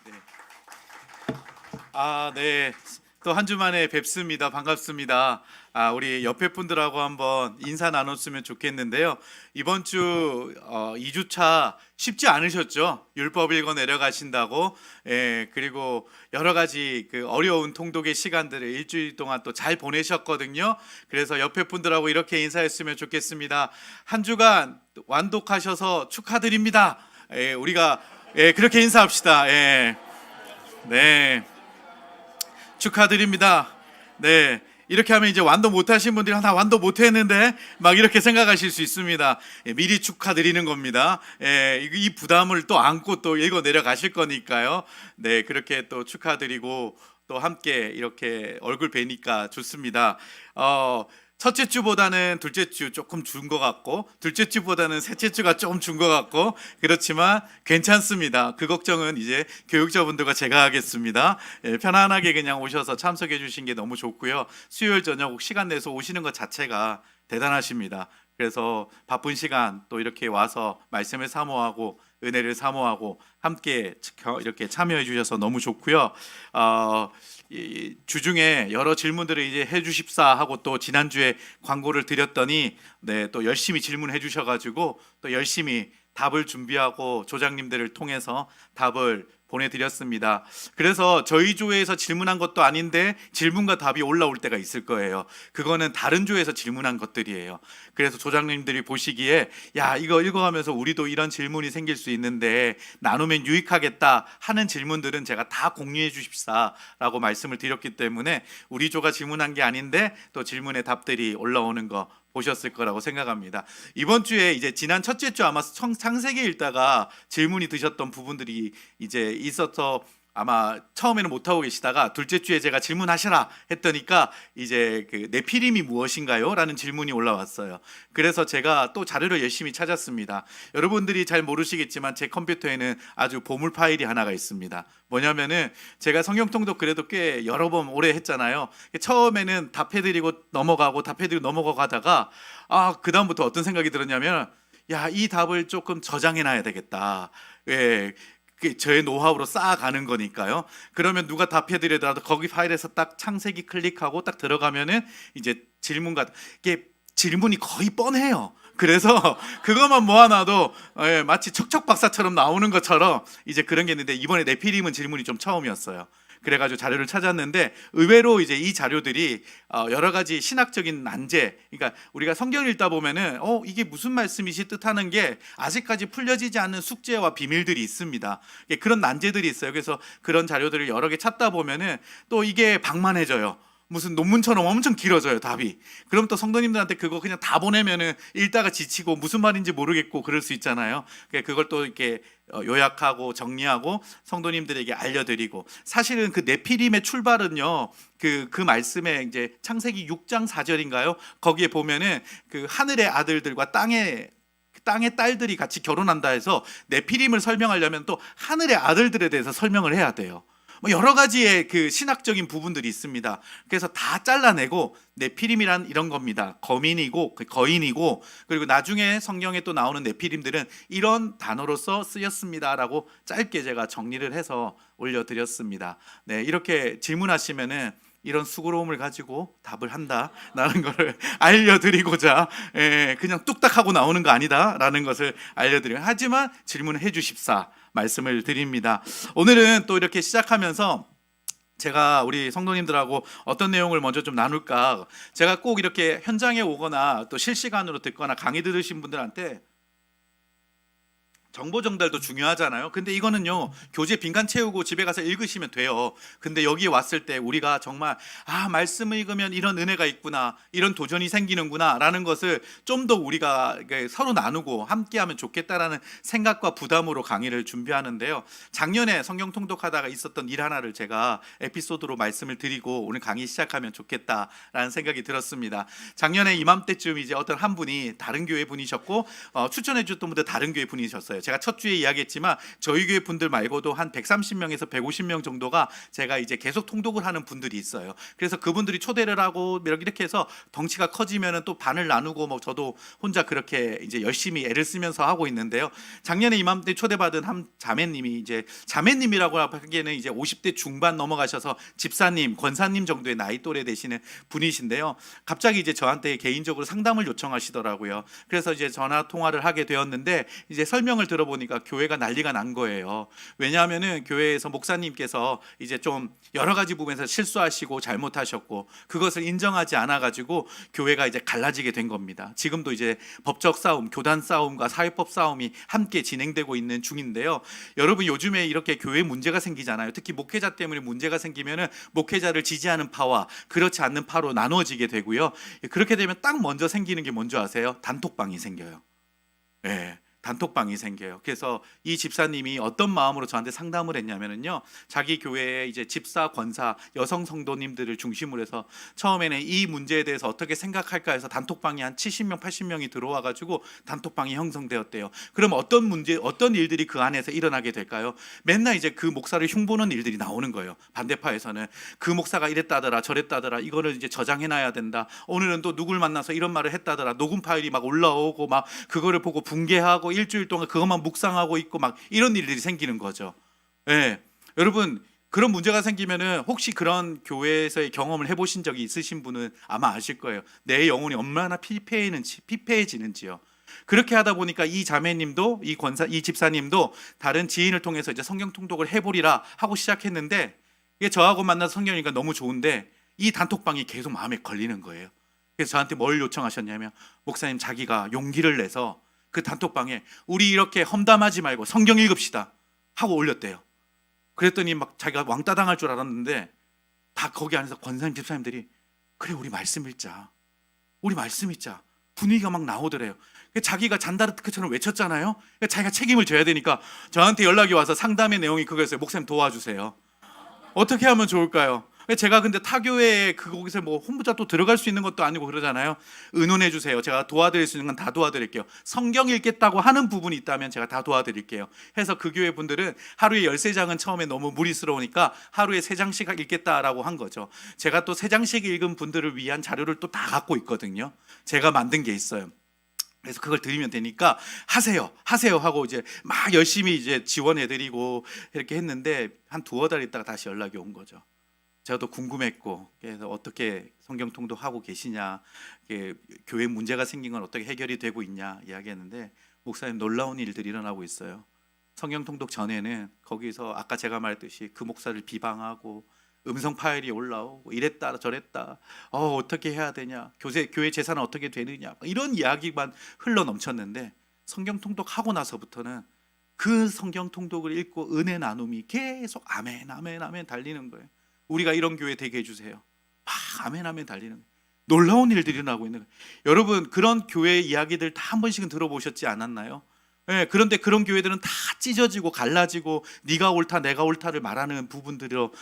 네. 네. 또 한 주 만에 뵙습니다. 반갑습니다. 우리 옆에 분들하고 한번 인사 나눴으면 좋겠는데요. 이번 주 2주차 쉽지 않으셨죠? 율법 읽어 내려가신다고. 예, 그리고 여러 가지 그 어려운 통독의 시간들을 일주일 동안 또 잘 보내셨거든요. 그래서 옆에 분들하고 이렇게 인사했으면 좋겠습니다. 한 주간 완독하셔서 축하드립니다. 예, 우리가 그렇게 인사합시다. 예. 네. 축하드립니다. 네. 이렇게 하면 이제 완도 못하신 분들이 나 완도 못했는데 막 이렇게 생각하실 수 있습니다. 미리 축하드리는 겁니다. 이 부담을 또 안고 또 읽어 내려가실 거니까요. 네, 그렇게 또 축하드리고 또 함께 이렇게 얼굴 뵈니까 좋습니다. 첫째 주보다는 둘째 주 조금 준 것 같고, 둘째 주보다는 셋째 주가 조금 준 것 같고, 그렇지만 괜찮습니다. 그 걱정은 이제 교육자분들과 제가 하겠습니다. 편안하게 그냥 오셔서 참석해 주신 게 너무 좋고요. 수요일 저녁 시간 내서 오시는 것 자체가 대단하십니다. 그래서 바쁜 시간 또 이렇게 와서 말씀을 사모하고 은혜를 사모하고 함께 이렇게 참여해 주셔서 너무 좋고요. 이 주중에 여러 질문들을 이제 해주십사 하고 또 지난주에 광고를 드렸더니 또 열심히 질문해 주셔가지고 또 열심히 답을 준비하고 조장님들을 통해서 답을 보내드렸습니다. 그래서 저희 조에서 질문한 것도 아닌데 질문과 답이 올라올 때가 있을 거예요. 그거는 다른 조에서 질문한 것들이에요. 그래서 조장님들이 보시기에 야, 이거 읽어가면서 우리도 이런 질문이 생길 수 있는데 나누면 유익하겠다 하는 질문들은 제가 다 공유해 주십사라고 말씀을 드렸기 때문에 우리 조가 질문한 게 아닌데 또 질문의 답들이 올라오는 거 보셨을 거라고 생각합니다. 이번 주에 이제 지난 첫째 주 아마 창세기 읽다가 질문이 드셨던 부분들이 이제 있어서 아마 처음에는 못하고 계시다가 둘째 주에 제가 질문하시라 했더니까 이제 그 네피림이 무엇인가요? 라는 질문이 올라왔어요. 그래서 제가 또 자료를 열심히 찾았습니다. 여러분들이 잘 모르시겠지만 제 컴퓨터에는 아주 보물 파일이 하나가 있습니다. 뭐냐면은 제가 성경통독 그래도 꽤 여러 번 오래 했잖아요. 처음에는 답해드리고 넘어가고 답해드리고 넘어가다가 그 다음부터 어떤 생각이 들었냐면 야, 이 답을 조금 저장해놔야 되겠다. 예. 저의 노하우로 쌓아가는 거니까요. 그러면 누가 답해드리더라도 거기 파일에서 딱 창세기 클릭하고 딱 들어가면은 이제 질문과 이게 질문이 거의 뻔해요. 그래서 그것만 모아놔도 마치 척척 박사처럼 나오는 것처럼 이제 그런 게 있는데 이번에 네피림은 질문이 좀 처음이었어요. 그래가지고 자료를 찾았는데 의외로 이제 이 자료들이 여러 가지 신학적인 난제, 그러니까 우리가 성경을 읽다 보면은 이게 무슨 말씀이시 뜻하는 게 아직까지 풀려지지 않는 숙제와 비밀들이 있습니다. 그런 난제들이 있어요. 그래서 그런 자료들을 여러 개 찾다 보면은 또 이게 방만해져요. 무슨 논문처럼 엄청 길어져요, 답이. 그럼 또 성도님들한테 그거 그냥 다 보내면은 읽다가 지치고 무슨 말인지 모르겠고 그럴 수 있잖아요. 그걸 또 이렇게 요약하고 정리하고 성도님들에게 알려드리고, 사실은 그 네피림의 출발은요, 그 말씀에 이제 창세기 6장 4절인가요? 거기에 보면은 그 하늘의 아들들과 땅의 딸들이 같이 결혼한다 해서 네피림을 설명하려면 또 하늘의 아들들에 대해서 설명을 해야 돼요. 여러 가지의 그 신학적인 부분들이 있습니다. 그래서 다 잘라내고 네피림이란 이런 겁니다. 거민이고 거인이고, 그리고 나중에 성경에 또 나오는 네피림들은 이런 단어로서 쓰였습니다라고 짧게 제가 정리를 해서 올려드렸습니다. 네, 이렇게 질문하시면은 이런 수고로움을 가지고 답을 한다라는 것을 알려드리고자 그냥 뚝딱 하고 나오는 거 아니다라는 것을 알려드려요. 하지만 질문해 주십사 말씀을 드립니다. 오늘은 또 이렇게 시작하면서 제가 우리 성도님들하고 어떤 내용을 먼저 좀 나눌까, 제가 꼭 이렇게 현장에 오거나 또 실시간으로 듣거나 강의 들으신 분들한테 정보 전달도 중요하잖아요. 근데 이거는요, 교재 빈칸 채우고 집에 가서 읽으시면 돼요. 근데 여기에 왔을 때 우리가 정말 말씀을 읽으면 이런 은혜가 있구나, 이런 도전이 생기는구나 라는 것을 좀 더 우리가 서로 나누고 함께하면 좋겠다라는 생각과 부담으로 강의를 준비하는데요. 작년에 성경 통독하다가 있었던 일 하나를 제가 에피소드로 말씀을 드리고 오늘 강의 시작하면 좋겠다라는 생각이 들었습니다. 작년에 이맘때쯤 이제 어떤 한 분이 다른 교회 분이셨고 추천해 줬던 분들 다른 교회 분이셨어요. 제가 첫 주에 이야기했지만 저희 교회 분들 말고도 한 130명에서 150명 정도가 제가 이제 계속 통독을 하는 분들이 있어요. 그래서 그분들이 초대를 하고 이렇게 해서 덩치가 커지면은 또 반을 나누고 뭐 저도 혼자 그렇게 이제 열심히 애를 쓰면서 하고 있는데요. 작년에 이맘때 초대받은 한 자매님이 이제 자매님이라고 하기에는 이제 50대 중반 넘어가셔서 집사님, 권사님 정도의 나이 또래 되시는 분이신데요. 갑자기 이제 저한테 개인적으로 상담을 요청하시더라고요. 그래서 이제 전화 통화를 하게 되었는데 이제 설명을 들어보니까 교회가 난리가 난 거예요. 왜냐하면은 교회에서 목사님께서 이제 좀 여러 가지 부분에서 실수하시고 잘못하셨고 그것을 인정하지 않아 가지고 교회가 이제 갈라지게 된 겁니다. 지금도 이제 법적 싸움, 교단 싸움과 사회법 싸움이 함께 진행되고 있는 중인데요. 여러분 요즘에 이렇게 교회 문제가 생기잖아요. 특히 목회자 때문에 문제가 생기면은 목회자를 지지하는 파와 그렇지 않는 파로 나누어지게 되고요. 그렇게 되면 딱 먼저 생기는 게 뭔지 아세요? 단톡방이 생겨요. 예. 단톡방이 생겨요. 그래서 이 집사님이 어떤 마음으로 저한테 상담을 했냐면요, 자기 교회에 이제 집사, 권사, 여성 성도님들을 중심으로 해서 처음에는 이 문제에 대해서 어떻게 생각할까 해서 단톡방이 한 70명, 80명이 들어와 가지고 단톡방이 형성되었대요. 그럼 어떤 문제, 어떤 일들이 그 안에서 일어나게 될까요? 맨날 이제 그 목사를 흉보는 일들이 나오는 거예요. 반대파에서는 그 목사가 이랬다더라, 저랬다더라, 이거를 이제 저장해놔야 된다. 오늘은 또 누굴 만나서 이런 말을 했다더라. 녹음 파일이 막 올라오고 막 그거를 보고 붕괴하고 일주일 동안 그것만 묵상하고 있고 막 이런 일들이 생기는 거죠. 예. 여러분 그런 문제가 생기면은 혹시 그런 교회에서의 경험을 해보신 적이 있으신 분은 아마 아실 거예요. 내 영혼이 얼마나 피폐해지는지요. 그렇게 하다 보니까 이 자매님도 이 집사님도 다른 지인을 통해서 이제 성경 통독을 해보리라 하고 시작했는데 이게 저하고 만나서 성경이니까 너무 좋은데 이 단톡방이 계속 마음에 걸리는 거예요. 그래서 저한테 뭘 요청하셨냐면 목사님 자기가 용기를 내서 그 단톡방에 우리 이렇게 험담하지 말고 성경 읽읍시다 하고 올렸대요. 그랬더니 막 자기가 왕따 당할 줄 알았는데 다 거기 안에서 권사님 집사님들이 그래 우리 말씀 읽자, 우리 말씀 읽자, 분위기가 막 나오더래요. 자기가 잔다르트크처럼 외쳤잖아요. 자기가 책임을 져야 되니까 저한테 연락이 와서 상담의 내용이 그거였어요. 목사님 도와주세요. 어떻게 하면 좋을까요? 제가 근데 타교회에 거기서 뭐 홍보자 또 들어갈 수 있는 것도 아니고 그러잖아요. 의논해 주세요. 제가 도와드릴 수 있는 건 다 도와드릴게요. 성경 읽겠다고 하는 부분이 있다면 제가 다 도와드릴게요. 해서 그 교회 분들은 하루에 13장은 처음에 너무 무리스러우니까 하루에 3장씩 읽겠다라고 한 거죠. 제가 또 3장씩 읽은 분들을 위한 자료를 또 다 갖고 있거든요. 제가 만든 게 있어요. 그래서 그걸 드리면 되니까 하세요 하고 이제 막 열심히 이제 지원해드리고 이렇게 했는데 한 2-3달 있다가 다시 연락이 온 거죠. 제가 또 궁금했고 그래서 어떻게 성경 통독하고 계시냐, 교회 문제가 생긴 건 어떻게 해결이 되고 있냐 이야기했는데 목사님 놀라운 일들이 일어나고 있어요. 성경 통독 전에는 거기서 아까 제가 말했듯이 그 목사를 비방하고 음성 파일이 올라오고 이랬다 저랬다, 어떻게 해야 되냐, 교회 재산은 어떻게 되느냐 이런 이야기만 흘러 넘쳤는데 성경 통독하고 나서부터는 그 성경 통독을 읽고 은혜 나눔이 계속 아멘 아멘 아멘 달리는 거예요. 우리가 이런 교회 되게 해주세요. 막 아멘 아멘 달리는 거예요. 놀라운 일들이 일어나고 있는 거예요. 여러분 그런 교회 이야기들 다 한 번씩은 들어보셨지 않았나요? 네, 그런데 그런 교회들은 다 찢어지고 갈라지고 네가 옳다 내가 옳다를 말하는 부분들로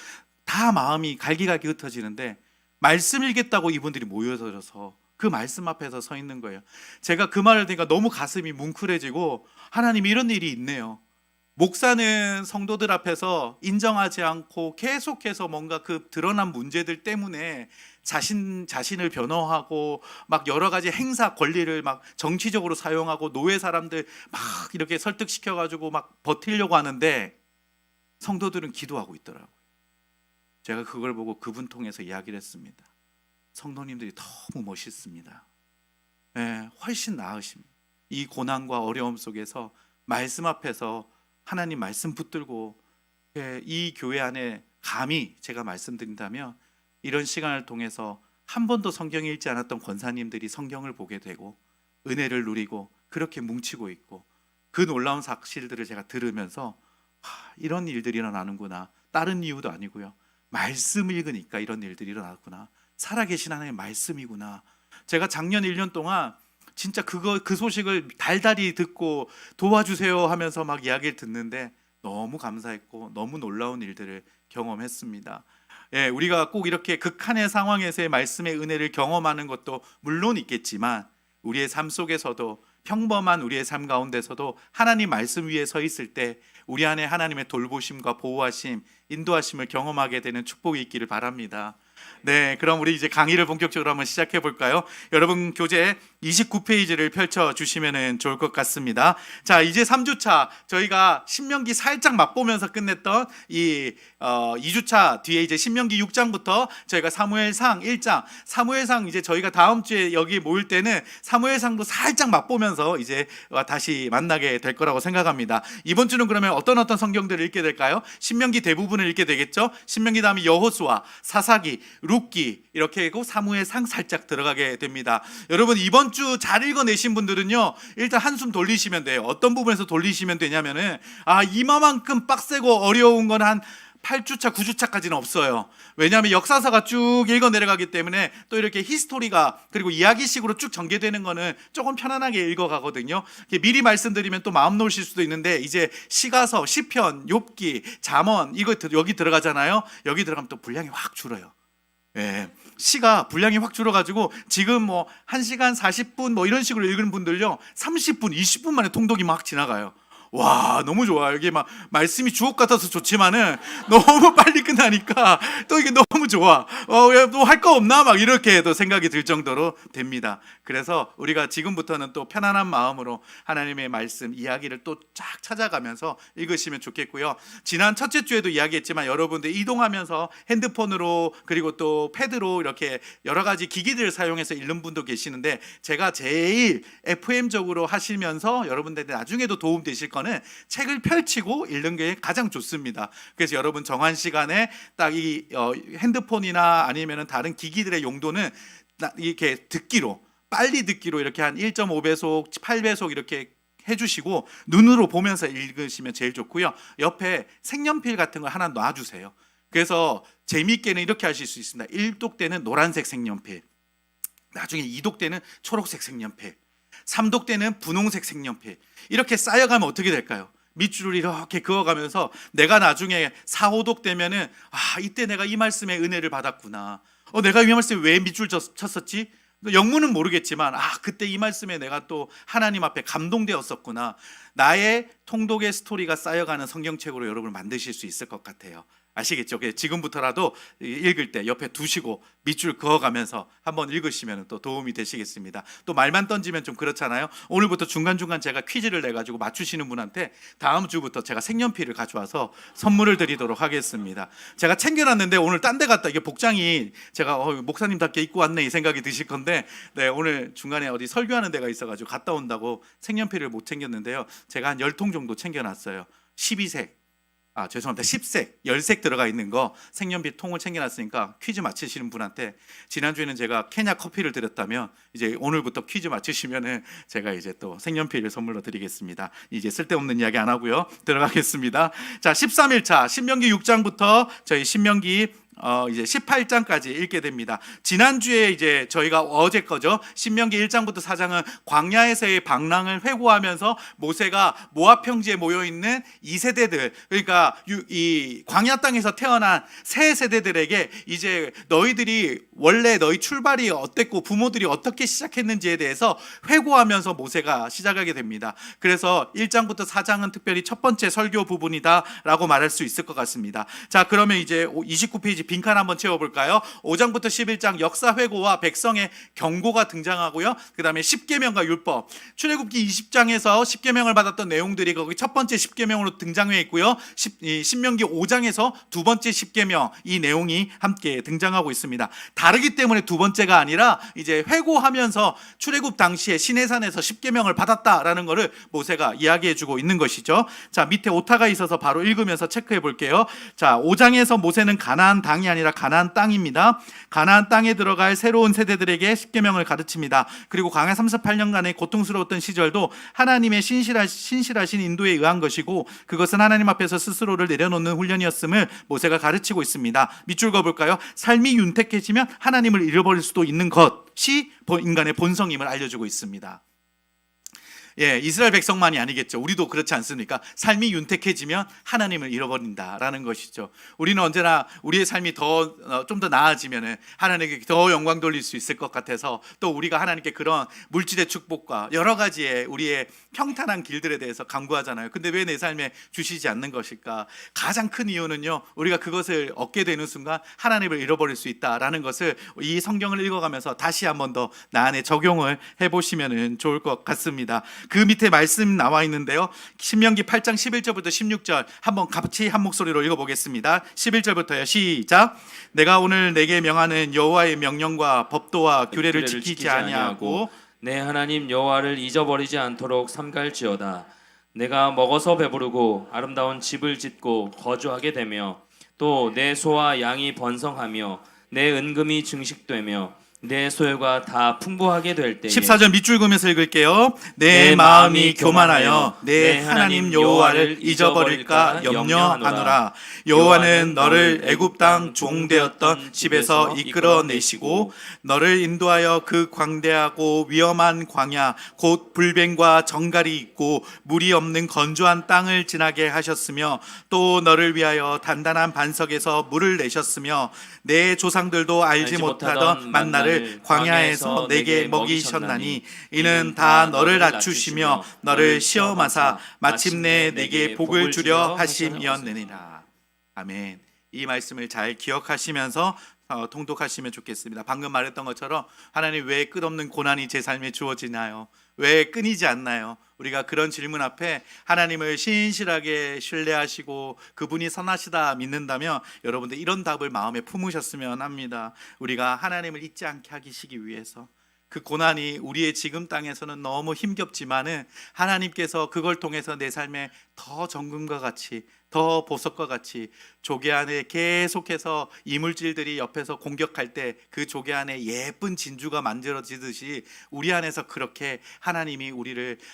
다 마음이 갈기갈기 흩어지는데 말씀 읽겠다고 이분들이 모여들어서 그 말씀 앞에서 서 있는 거예요. 제가 그 말을 들으니까 너무 가슴이 뭉클해지고 하나님 이런 일이 있네요. 목사는 성도들 앞에서 인정하지 않고 계속해서 뭔가 그 드러난 문제들 때문에 자신을 변호하고 막 여러 가지 행사 권리를 막 정치적으로 사용하고 노예 사람들 막 이렇게 설득시켜 가지고 막 버티려고 하는데 성도들은 기도하고 있더라고요. 제가 그걸 보고 그분 통해서 이야기를 했습니다. 성도님들이 너무 멋있습니다. 네, 훨씬 나으십니다. 이 고난과 어려움 속에서 말씀 앞에서 하나님 말씀 붙들고 이 교회 안에 감히 제가 말씀드린다면 이런 시간을 통해서 한 번도 성경 읽지 않았던 권사님들이 성경을 보게 되고 은혜를 누리고 그렇게 뭉치고 있고 그 놀라운 사실들을 제가 들으면서 이런 일들이 일어나는구나. 다른 이유도 아니고요. 말씀 읽으니까 이런 일들이 일어났구나. 살아계신 하나님의 말씀이구나. 제가 작년 1년 동안 진짜 그 소식을 달달이 듣고 도와주세요 하면서 막 이야기를 듣는데 너무 감사했고 너무 놀라운 일들을 경험했습니다. 예, 우리가 꼭 이렇게 극한의 상황에서의 말씀의 은혜를 경험하는 것도 물론 있겠지만 우리의 삶 속에서도 평범한 우리의 삶 가운데서도 하나님 말씀 위에 서 있을 때 우리 안에 하나님의 돌보심과 보호하심, 인도하심을 경험하게 되는 축복이 있기를 바랍니다. 네, 그럼 우리 이제 강의를 본격적으로 한번 시작해 볼까요? 여러분 교재 29페이지를 펼쳐 주시면 좋을 것 같습니다. 자, 이제 3주차 저희가 신명기 살짝 맛보면서 끝냈던 이 2주차 뒤에 이제 신명기 6장부터 저희가 사무엘상 1장, 사무엘상 이제 저희가 다음 주에 여기 모일 때는 사무엘상도 살짝 맛보면서 이제 다시 만나게 될 거라고 생각합니다. 이번 주는 그러면 어떤 성경들을 읽게 될까요? 신명기 대부분을 읽게 되겠죠. 신명기 다음에 여호수아, 사사기, 룻기 이렇게 하고 사무엘상 살짝 들어가게 됩니다. 여러분 이번 주 잘 읽어내신 분들은요, 일단 한숨 돌리시면 돼요. 어떤 부분에서 돌리시면 되냐면은 이만큼 빡세고 어려운 건 한 8주차, 9주차까지는 없어요. 왜냐하면 역사서가 쭉 읽어 내려가기 때문에 또 이렇게 히스토리가 그리고 이야기식으로 쭉 전개되는 거는 조금 편안하게 읽어가거든요. 미리 말씀드리면 또 마음 놓으실 수도 있는데, 이제 시가서, 시편, 욥기, 잠언 이거 여기 들어가잖아요. 여기 들어가면 또 분량이 확 줄어요. 예, 시가 분량이 확 줄어가지고 지금 뭐 1시간 40분 뭐 이런 식으로 읽은 분들요 30분, 20분 만에 통독이 막 지나가요. 와, 너무 좋아요. 이게 막 말씀이 주옥 같아서 좋지만은 너무 빨리 끝나니까 또 이게 너무 좋아. 또 할 거 없나? 막 이렇게 또 생각이 들 정도로 됩니다. 그래서 우리가 지금부터는 또 편안한 마음으로 하나님의 말씀 이야기를 또 쫙 찾아가면서 읽으시면 좋겠고요. 지난 첫째 주에도 이야기했지만 여러분들 이동하면서 핸드폰으로 그리고 또 패드로 이렇게 여러 가지 기기들을 사용해서 읽는 분도 계시는데, 제가 제일 FM적으로 하시면서 여러분들 나중에도 도움 되실 거는 책을 펼치고 읽는 게 가장 좋습니다. 그래서 여러분 정한 시간에 딱 이 핸드폰이나 아니면은 다른 기기들의 용도는 이렇게 듣기로, 빨리 듣기로 이렇게 한 1.5배속, 8배속 이렇게 해주시고 눈으로 보면서 읽으시면 제일 좋고요. 옆에 색연필 같은 걸 하나 놔주세요. 그래서 재미있게는 이렇게 하실 수 있습니다. 1독 때는 노란색 색연필, 나중에 2독 때는 초록색 색연필, 3독 때는 분홍색 색연필, 이렇게 쌓여가면 어떻게 될까요? 밑줄을 이렇게 그어가면서 내가 나중에 4, 5독 되면은 이때 내가 이 말씀의 은혜를 받았구나. 내가 이 말씀에 왜 밑줄 쳤었지? 영문은 모르겠지만 그때 이 말씀에 내가 또 하나님 앞에 감동되었었구나. 나의 통독의 스토리가 쌓여가는 성경책으로 여러분을 만드실 수 있을 것 같아요. 아시겠죠? 지금부터라도 읽을 때 옆에 두시고 밑줄 그어가면서 한번 읽으시면 또 도움이 되시겠습니다. 또 말만 던지면 좀 그렇잖아요. 오늘부터 중간중간 제가 퀴즈를 내가지고 맞추시는 분한테 다음 주부터 제가 색연필을 가져와서 선물을 드리도록 하겠습니다. 제가 챙겨놨는데 오늘 딴 데 갔다 이게 복장이 제가 목사님답게 입고 왔네 이 생각이 드실 건데, 네, 오늘 중간에 어디 설교하는 데가 있어가지고 갔다 온다고 색연필을 못 챙겼는데요. 제가 한 10통 정도 챙겨놨어요. 12색, 죄송합니다. 10색, 10색 들어가 있는 거 색연필 통을 챙겨놨으니까 퀴즈 맞히시는 분한테, 지난주에는 제가 케냐 커피를 드렸다면 이제 오늘부터 퀴즈 맞히시면은 제가 이제 또 색연필을 선물로 드리겠습니다. 이제 쓸데없는 이야기 안 하고요. 들어가겠습니다. 자, 13일차 신명기 6장부터 저희 신명기 이제 18장까지 읽게 됩니다. 지난주에 이제 저희가 어제 거죠. 신명기 1장부터 4장은 광야에서의 방랑을 회고하면서 모세가 모압 평지에 모여 있는 2세대들, 그러니까 이 광야 땅에서 태어난 새 세대들에게 이제 너희들이 원래 너희 출발이 어땠고 부모들이 어떻게 시작했는지에 대해서 회고하면서 모세가 시작하게 됩니다. 그래서 1장부터 4장은 특별히 첫 번째 설교 부분이다라고 말할 수 있을 것 같습니다. 자, 그러면 이제 29페이지 빈칸 한번 채워볼까요? 5장부터 11장 역사 회고와 백성의 경고가 등장하고요. 그 다음에 십계명과 율법, 출애굽기 20장에서 십계명을 받았던 내용들이 거기 첫 번째 십계명으로 등장해 있고요. 신명기 5장에서 두 번째 십계명, 이 내용이 함께 등장하고 있습니다. 다르기 때문에 두 번째가 아니라 이제 회고하면서 출애굽 당시에 시내산에서 십계명을 받았다라는 것을 모세가 이야기해주고 있는 것이죠. 자, 밑에 오타가 있어서 바로 읽으면서 체크해 볼게요. 자, 5장에서 모세는 가나안 당이 아니라 가나안 땅입니다. 가나안 땅에 들어갈 새로운 세대들에게 십계명을 가르칩니다. 그리고 광야 38년간의 고통스러웠던 시절도 하나님의 신실하신 인도에 의한 것이고, 그것은 하나님 앞에서 스스로를 내려놓는 훈련이었음을 모세가 가르치고 있습니다. 밑줄 그어볼까요? 삶이 윤택해지면 하나님을 잃어버릴 수도 있는 것이 인간의 본성임을 알려주고 있습니다. 예, 이스라엘 백성만이 아니겠죠. 우리도 그렇지 않습니까? 삶이 윤택해지면 하나님을 잃어버린다라는 것이죠. 우리는 언제나 우리의 삶이 좀 더 나아지면 하나님께 더 영광 돌릴 수 있을 것 같아서 또 우리가 하나님께 그런 물질의 축복과 여러 가지의 우리의 평탄한 길들에 대해서 간구하잖아요. 근데 왜 내 삶에 주시지 않는 것일까? 가장 큰 이유는요, 우리가 그것을 얻게 되는 순간 하나님을 잃어버릴 수 있다라는 것을 이 성경을 읽어가면서 다시 한 번 더 나 안에 적용을 해보시면 좋을 것 같습니다. 그 밑에 말씀 나와 있는데요, 신명기 8장 11절부터 16절 한번 같이 한 목소리로 읽어보겠습니다. 11절부터요, 시작. 내가 오늘 내게 명하는 여호와의 명령과 법도와 규례를 지키지 아니하고 내 하나님 여호와를 잊어버리지 않도록 삼갈지어다. 내가 먹어서 배부르고 아름다운 집을 짓고 거주하게 되며 또 내 소와 양이 번성하며 내 은금이 증식되며 내 소유가 다 풍부하게 될 때에 14절 밑줄 그으면서 읽을게요. 내 마음이 교만하여 내 하나님 여호와를 잊어버릴까 염려하노라. 여호와는 너를 애굽 땅 종되었던 집에서 이끌어내시고 너를 인도하여 그 광대하고 위험한 광야 곧 불뱀과 정갈이 있고 물이 없는 건조한 땅을 지나게 하셨으며 또 너를 위하여 단단한 반석에서 물을 내셨으며 내 조상들도 알지 못하던 만나를 광야에서 내게 먹이셨나니 이는 다 너를 낮추시며 너를 시험하사 마침내 내게 복을 주려 하심이었느니라. 아멘. 이 말씀을 잘 기억하시면서 통독하시면 좋겠습니다. 방금 말했던 것처럼 하나님, 왜 끝없는 고난이 제 삶에 주어지나요? 왜 끊이지 않나요? 우리가 그런 질문 앞에 하나님을 신실하게 신뢰하시고 그분이 선하시다 믿는다면 여러분들 이런 답을 마음에 품으셨으면 합니다. 우리가 하나님을 잊지 않게 하시기 위해서 그 고난이 우리의 지금 땅에서는 너무 힘겹지만은 하나님께서 그걸 통해서 내 삶에 더 정금과 같이, 더 보석과 같이 조개 안에 계속해서 이물질들이 옆에서 공격할 때 그 조개 안에 예쁜 진주가 만들어지듯이 우리 안에서 그렇게 하나님이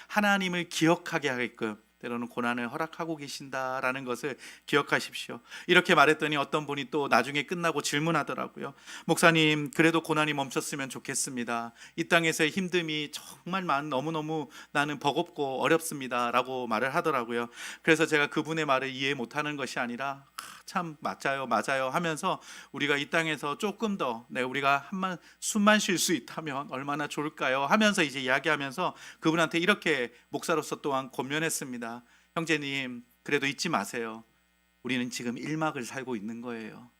하나님을 기억하게 하게끔 때로는 고난을 허락하고 계신다라는 것을 기억하십시오. 이렇게 말했더니 어떤 분이 또 나중에 끝나고 질문하더라고요. 목사님, 그래도 고난이 멈췄으면 좋겠습니다. 이 땅에서의 힘듦이 정말 너무너무 나는 버겁고 어렵습니다 라고 말을 하더라고요. 그래서 제가 그분의 말을 이해 못하는 것이 아니라 참 맞아요 하면서 우리가 이 땅에서 조금 더 우리가 숨만 쉴 수 있다면 얼마나 좋을까요 하면서 이제 이야기하면서 그분한테 이렇게 목사로서 또한 권면했습니다. 형제님, 그래도 잊지 마세요. 우리는 지금 1막을 살고 있는 거예요.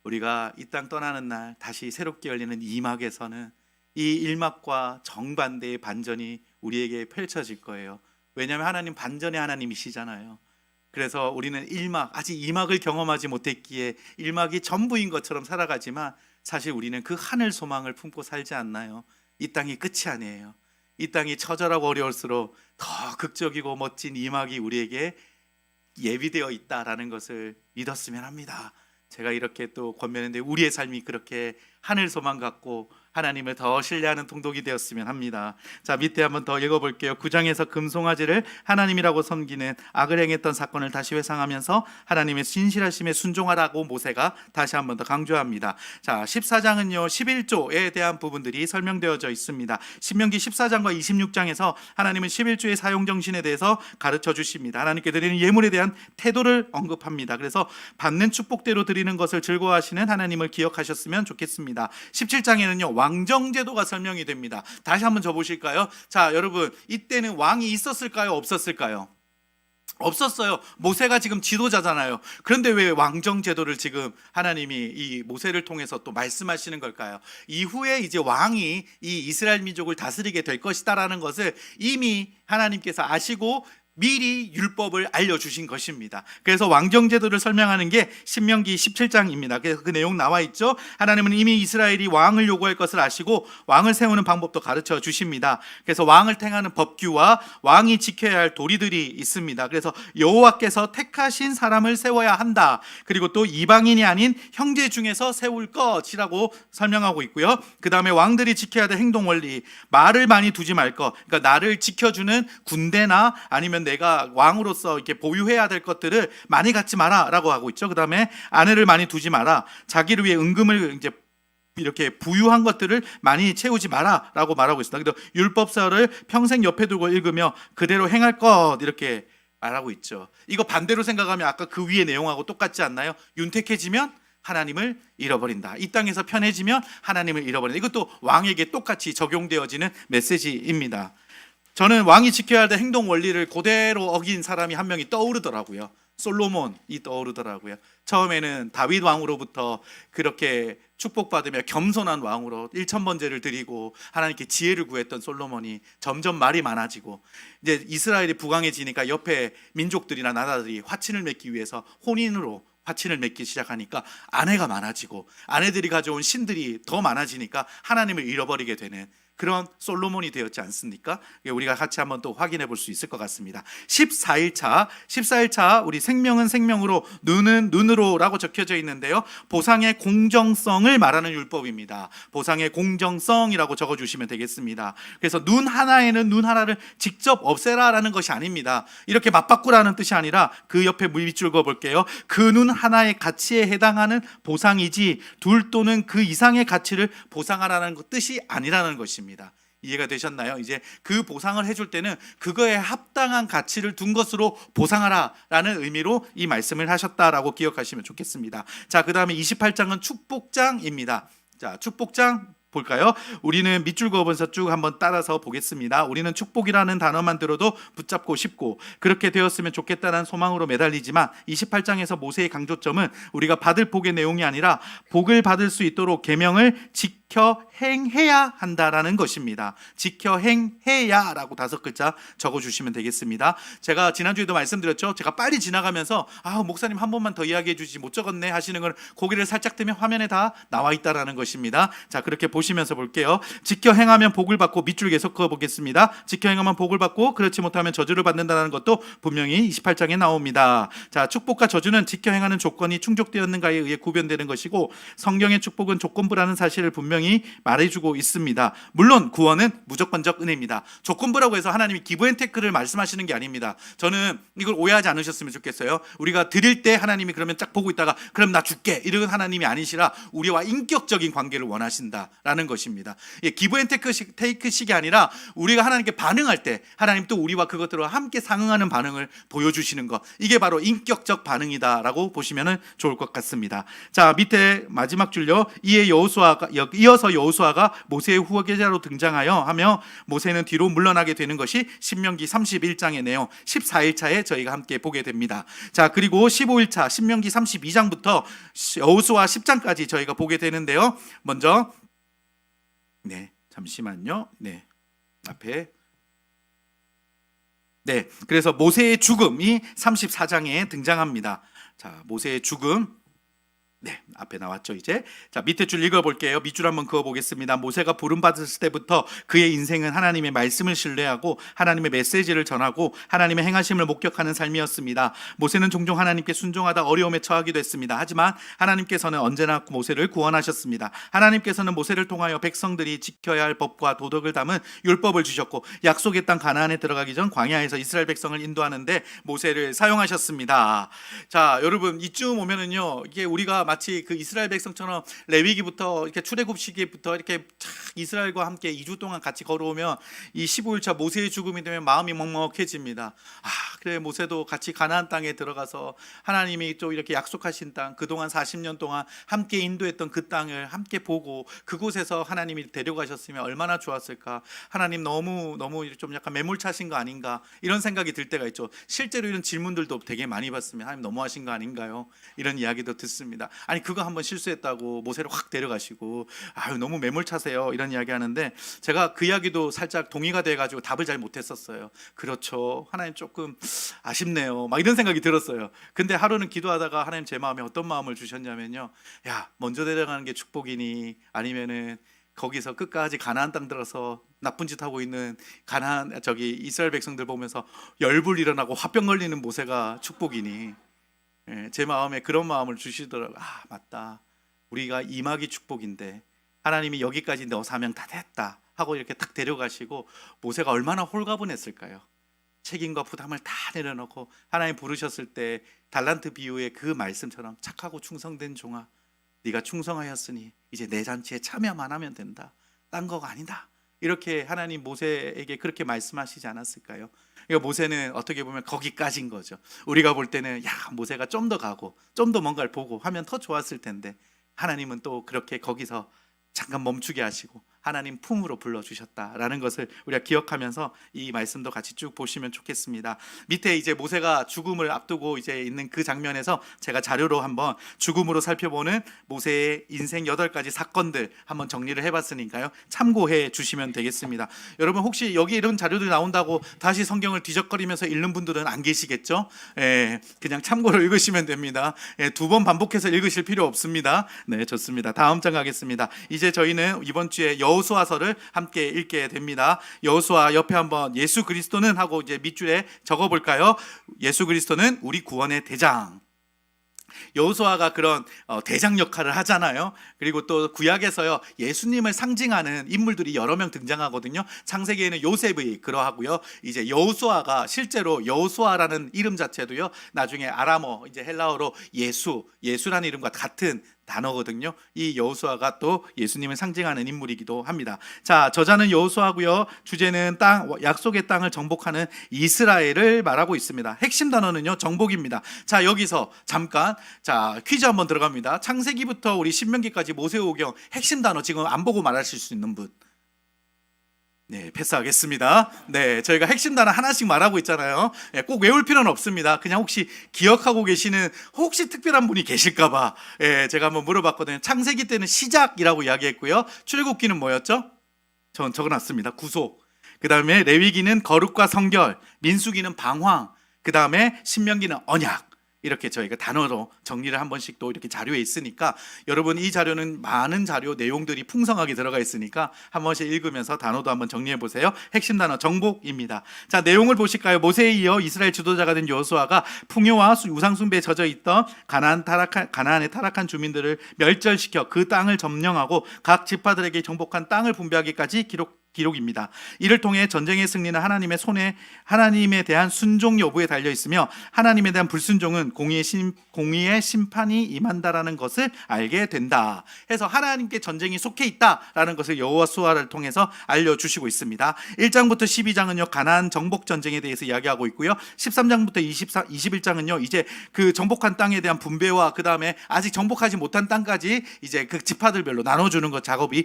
우리가 이 땅 떠나는 날 다시 새롭게 열리는 2막에서는 이 1막과 정반대의 반전이 우리에게 펼쳐질 거예요. 왜냐하면 하나님 반전의 하나님이시잖아요. 그래서 우리는 1막, 아직 2막을 경험하지 못했기에 1막이 전부인 것처럼 살아가지만 사실 우리는 그 하늘 소망을 품고 살지 않나요? 이 땅이 끝이 아니에요. 이 땅이 처절하고 어려울수록 더 극적이고 멋진 2막이 우리에게 예비되어 있다라는 것을 믿었으면 합니다. 제가 이렇게 또 권면했는데 우리의 삶이 그렇게 하늘 소망 갖고 하나님을 더 신뢰하는 통독이 되었으면 합니다. 자, 밑에 한번 더 읽어볼게요. 9장에서 금송아지를 하나님이라고 섬기는 악을 행했던 사건을 다시 회상하면서 하나님의 신실하심에 순종하라고 모세가 다시 한번 더 강조합니다. 자, 14장은요 11조에 대한 부분들이 설명되어져 있습니다. 신명기 14장과 26장에서 하나님은 11조의 사용 정신에 대해서 가르쳐 주십니다. 하나님께 드리는 예물에 대한 태도를 언급합니다. 그래서 받는 축복대로 드리는 것을 즐거워하시는 하나님을 기억하셨으면 좋겠습니다. 17장에는요 왕정제도가 설명이 됩니다. 다시 한번 줘보실까요? 자, 여러분, 이때는 왕이 있었을까요? 없었을까요? 없었어요. 모세가 지금 지도자잖아요. 그런데 왜 왕정제도를 지금 하나님이 이 모세를 통해서 또 말씀하시는 걸까요? 이후에 이제 왕이 이 이스라엘 민족을 다스리게 될 것이다라는 것을 이미 하나님께서 아시고 미리 율법을 알려주신 것입니다. 그래서 왕정제도를 설명하는 게 신명기 17장입니다. 그래서 그 내용 나와 있죠. 하나님은 이미 이스라엘이 왕을 요구할 것을 아시고 왕을 세우는 방법도 가르쳐 주십니다. 그래서 왕을 택하는 법규와 왕이 지켜야 할 도리들이 있습니다. 그래서 여호와께서 택하신 사람을 세워야 한다. 그리고 또 이방인이 아닌 형제 중에서 세울 것이라고 설명하고 있고요. 그 다음에 왕들이 지켜야 될 행동 원리, 말을 많이 두지 말 것. 그러니까 나를 지켜주는 군대나 아니면 내가 왕으로서 이렇게 보유해야 될 것들을 많이 갖지 마라라고 하고 있죠. 그다음에 아내를 많이 두지 마라. 자기를 위해 은금을 이제 이렇게 부유한 것들을 많이 채우지 마라라고 말하고 있습니다. 그래서 율법서를 평생 옆에 두고 읽으며 그대로 행할 것 이렇게 말하고 있죠. 이거 반대로 생각하면 아까 그 위의 내용하고 똑같지 않나요? 윤택해지면 하나님을 잃어버린다. 이 땅에서 편해지면 하나님을 잃어버린다. 이것도 왕에게 똑같이 적용되어지는 메시지입니다. 저는 왕이 지켜야 할 행동 원리를 그대로 어긴 사람이 한 명이 떠오르더라고요. 솔로몬이 떠오르더라고요. 처음에는 다윗 왕으로부터 그렇게 축복받으며 겸손한 왕으로 1000번제를 드리고 하나님께 지혜를 구했던 솔로몬이 점점 말이 많아지고 이제 이스라엘이 부강해지니까 옆에 민족들이나 나라들이 화친을 맺기 위해서 혼인으로 화친을 맺기 시작하니까 아내가 많아지고 아내들이 가져온 신들이 더 많아지니까 하나님을 잃어버리게 되는 그런 솔로몬이 되었지 않습니까? 우리가 같이 한번 또 확인해 볼 수 있을 것 같습니다. 14일차 우리 생명은 생명으로 눈은 눈으로라고 적혀져 있는데요. 보상의 공정성을 말하는 율법입니다. 보상의 공정성이라고 적어주시면 되겠습니다. 그래서 눈 하나에는 눈 하나를 직접 없애라라는 것이 아닙니다. 이렇게 맞바꾸라는 뜻이 아니라 그 옆에 밑줄 그어볼게요. 그 눈 하나의 가치에 해당하는 보상이지 둘 또는 그 이상의 가치를 보상하라는 뜻이 아니라는 것입니다. 이해가 되셨나요? 이제 그 보상을 해줄 때는 그거에 합당한 가치를 둔 것으로 보상하라라는 의미로 이 말씀을 하셨다라고 기억하시면 좋겠습니다. 자, 그 다음에 28장은 축복장입니다. 자, 축복장 볼까요? 우리는 밑줄 그어본서 쭉 한번 따라서 보겠습니다. 우리는 축복이라는 단어만 들어도 붙잡고 싶고 그렇게 되었으면 좋겠다는 소망으로 매달리지만 28장에서 모세의 강조점은 우리가 받을 복의 내용이 아니라 복을 받을 수 있도록 계명을 지켜 행해야 한다라는 것입니다. 지켜 행해야라고 5글자 적어주시면 되겠습니다. 제가 지난주에도 말씀드렸죠. 제가 빨리 지나가면서 목사님 한 번만 더 이야기해 주지 못 적었네 하시는 걸 고개를 살짝 들면 화면에 다 나와 있다라는 것입니다. 자, 그렇게 보시면서 볼게요. 지켜 행하면 복을 받고 밑줄 계속 그어 보겠습니다. 지켜 행하면 복을 받고 그렇지 못하면 저주를 받는다는 것도 분명히 28장에 나옵니다. 자, 축복과 저주는 지켜 행하는 조건이 충족되었는가에 의해 구별되는 것이고 성경의 축복은 조건부라는 사실을 분명히 말해주고 있습니다. 물론 구원은 무조건적 은혜입니다. 조건부라고 해서 하나님이 기브앤테크를 말씀하시는 게 아닙니다. 저는 이걸 오해하지 않으셨으면 좋겠어요. 우리가 드릴 때 하나님이 그러면 쫙 보고 있다가 그럼 나 줄게 이런 하나님이 아니시라 우리와 인격적인 관계를 원하신다라는 것입니다. 기브앤테크식이 아니라 우리가 하나님께 반응할 때 하나님 또 우리와 그것들과 함께 상응하는 반응을 보여주시는 것, 이게 바로 인격적 반응이다라고 보시면 좋을 것 같습니다. 자, 밑에 마지막 줄요. 이어서 여호수아가 모세의 후계자로 등장하여 하며 모세는 뒤로 물러나게 되는 것이 신명기 31장의 내용 14일차에 저희가 함께 보게 됩니다. 자, 그리고 15일차 신명기 32장부터 여호수아 10장까지 저희가 보게 되는데요. 먼저 잠시만요. 앞에 그래서 모세의 죽음이 34장에 등장합니다. 자, 모세의 죽음 앞에 나왔죠. 이제 자, 밑에 줄 읽어볼게요. 밑줄 한번 그어보겠습니다. 모세가 부름받았을 때부터 그의 인생은 하나님의 말씀을 신뢰하고 하나님의 메시지를 전하고 하나님의 행하심을 목격하는 삶이었습니다. 모세는 종종 하나님께 순종하다 어려움에 처하기도 했습니다. 하지만 하나님께서는 언제나 모세를 구원하셨습니다. 하나님께서는 모세를 통하여 백성들이 지켜야 할 법과 도덕을 담은 율법을 주셨고 약속의 땅 가나안에 들어가기 전 광야에서 이스라엘 백성을 인도하는데 모세를 사용하셨습니다. 자, 여러분 이쯤 오면은요, 이게 우리가 마치 그 이스라엘 백성처럼 레위기부터 이렇게 출애굽 시기부터 이렇게 이스라엘과 함께 2주 동안 같이 걸어오면 이 15일차 모세의 죽음이 되면 마음이 먹먹해집니다. 그래, 모세도 같이 가나안 땅에 들어가서 하나님이 또 이렇게 약속하신 땅, 그동안 40년 동안 함께 인도했던 그 땅을 함께 보고 그곳에서 하나님이 데려가셨으면 얼마나 좋았을까. 하나님 너무 좀 약간 매몰차신 거 아닌가 이런 생각이 들 때가 있죠. 실제로 이런 질문들도 되게 많이 받습니다. 하나님 너무하신 거 아닌가요? 이런 이야기도 듣습니다. 아니 그거 한번 실수했다고 모세를 확 데려가시고 너무 매몰차세요 이런 이야기 하는데, 제가 그 이야기도 살짝 동의가 돼가지고 답을 잘 못했었어요. 그렇죠, 하나님 조금 아쉽네요 막 이런 생각이 들었어요. 근데 하루는 기도하다가 하나님 제 마음에 어떤 마음을 주셨냐면요, 야 먼저 데려가는 게 축복이니 아니면은 거기서 끝까지 가나안 땅 들어서 나쁜 짓 하고 있는 이스라엘 백성들 보면서 열불 일어나고 화병 걸리는 모세가 축복이니. 제 마음에 그런 마음을 주시더라고요. 맞다, 우리가 임하기 축복인데 하나님이 여기까지 너 사명 다 됐다 하고 이렇게 딱 데려가시고 모세가 얼마나 홀가분했을까요? 책임과 부담을 다 내려놓고 하나님 부르셨을 때 달란트 비유의 그 말씀처럼 착하고 충성된 종아, 네가 충성하였으니 이제 내 잔치에 참여만 하면 된다. 딴 거가 아니다. 이렇게 하나님 모세에게 그렇게 말씀하시지 않았을까요? 그러니까 모세는 어떻게 보면 거기까지인 거죠. 우리가 볼 때는 야, 모세가 좀 더 가고 좀 더 뭔가를 보고 하면 더 좋았을 텐데, 하나님은 또 그렇게 거기서 잠깐 멈추게 하시고 하나님 품으로 불러주셨다라는 것을 우리가 기억하면서 이 말씀도 같이 쭉 보시면 좋겠습니다. 밑에 이제 모세가 죽음을 앞두고 이제 있는 그 장면에서 제가 자료로 한번 죽음으로 살펴보는 모세의 인생 8가지 사건들 한번 정리를 해봤으니까요, 참고해 주시면 되겠습니다. 여러분 혹시 여기 이런 자료들이 나온다고 다시 성경을 뒤적거리면서 읽는 분들은 안 계시겠죠? 그냥 참고로 읽으시면 됩니다. 2번 반복해서 읽으실 필요 없습니다. 네, 좋습니다. 다음 장 가겠습니다. 이제 저희는 이번 주에 여호수아서를 함께 읽게 됩니다. 여호수아 옆에 한번 예수 그리스도는 하고 이제 밑줄에 적어볼까요? 예수 그리스도는 우리 구원의 대장. 여호수아가 그런 대장 역할을 하잖아요. 그리고 또 구약에서요, 예수님을 상징하는 인물들이 여러 명 등장하거든요. 창세기에는 요셉이 그러하고요. 이제 여호수아가 실제로 여호수아라는 이름 자체도요, 나중에 아람어 이제 헬라어로 예수라는 이름과 같은 단어거든요. 이 여호수아가 또 예수님을 상징하는 인물이기도 합니다. 자, 저자는 여호수아고요. 주제는 약속의 땅을 정복하는 이스라엘을 말하고 있습니다. 핵심 단어는요, 정복입니다. 자, 여기서 잠깐 퀴즈 한번 들어갑니다. 창세기부터 우리 신명기까지 모세오경 핵심 단어 지금 안 보고 말하실 수 있는 분? 네, 패스하겠습니다. 네, 저희가 핵심 단어 하나씩 말하고 있잖아요. 꼭 외울 필요는 없습니다. 그냥 혹시 기억하고 계시는 혹시 특별한 분이 계실까봐 제가 한번 물어봤거든요. 창세기 때는 시작이라고 이야기했고요. 출애굽기는 뭐였죠? 전 적어놨습니다. 구속. 그 다음에 레위기는 거룩과 성결, 민수기는 방황, 그 다음에 신명기는 언약. 이렇게 저희가 단어로 정리를 한 번씩 또 이렇게 자료에 있으니까, 여러분 이 자료는 많은 자료 내용들이 풍성하게 들어가 있으니까 한 번씩 읽으면서 단어도 한번 정리해 보세요. 핵심 단어 정복입니다. 자, 내용을 보실까요? 모세에 이어 이스라엘 지도자가 된 여호수아가 풍요와 우상숭배에 젖어 있던 가나안의 타락한 주민들을 멸절시켜 그 땅을 점령하고 각 지파들에게 정복한 땅을 분배하기까지 기록입니다. 이를 통해 전쟁의 승리는 하나님의 손에 하나님에 대한 순종 여부에 달려 있으며, 하나님에 대한 불순종은 공의의 심판이 임한다라는 것을 알게 된다. 해서 하나님께 전쟁이 속해 있다라는 것을 여호수아를 통해서 알려주시고 있습니다. 1장부터 12장은요 가나안 정복 전쟁에 대해서 이야기하고 있고요. 13장부터 21장은요 이제 그 정복한 땅에 대한 분배와 그 다음에 아직 정복하지 못한 땅까지 이제 그 지파들별로 나눠주는 것 작업이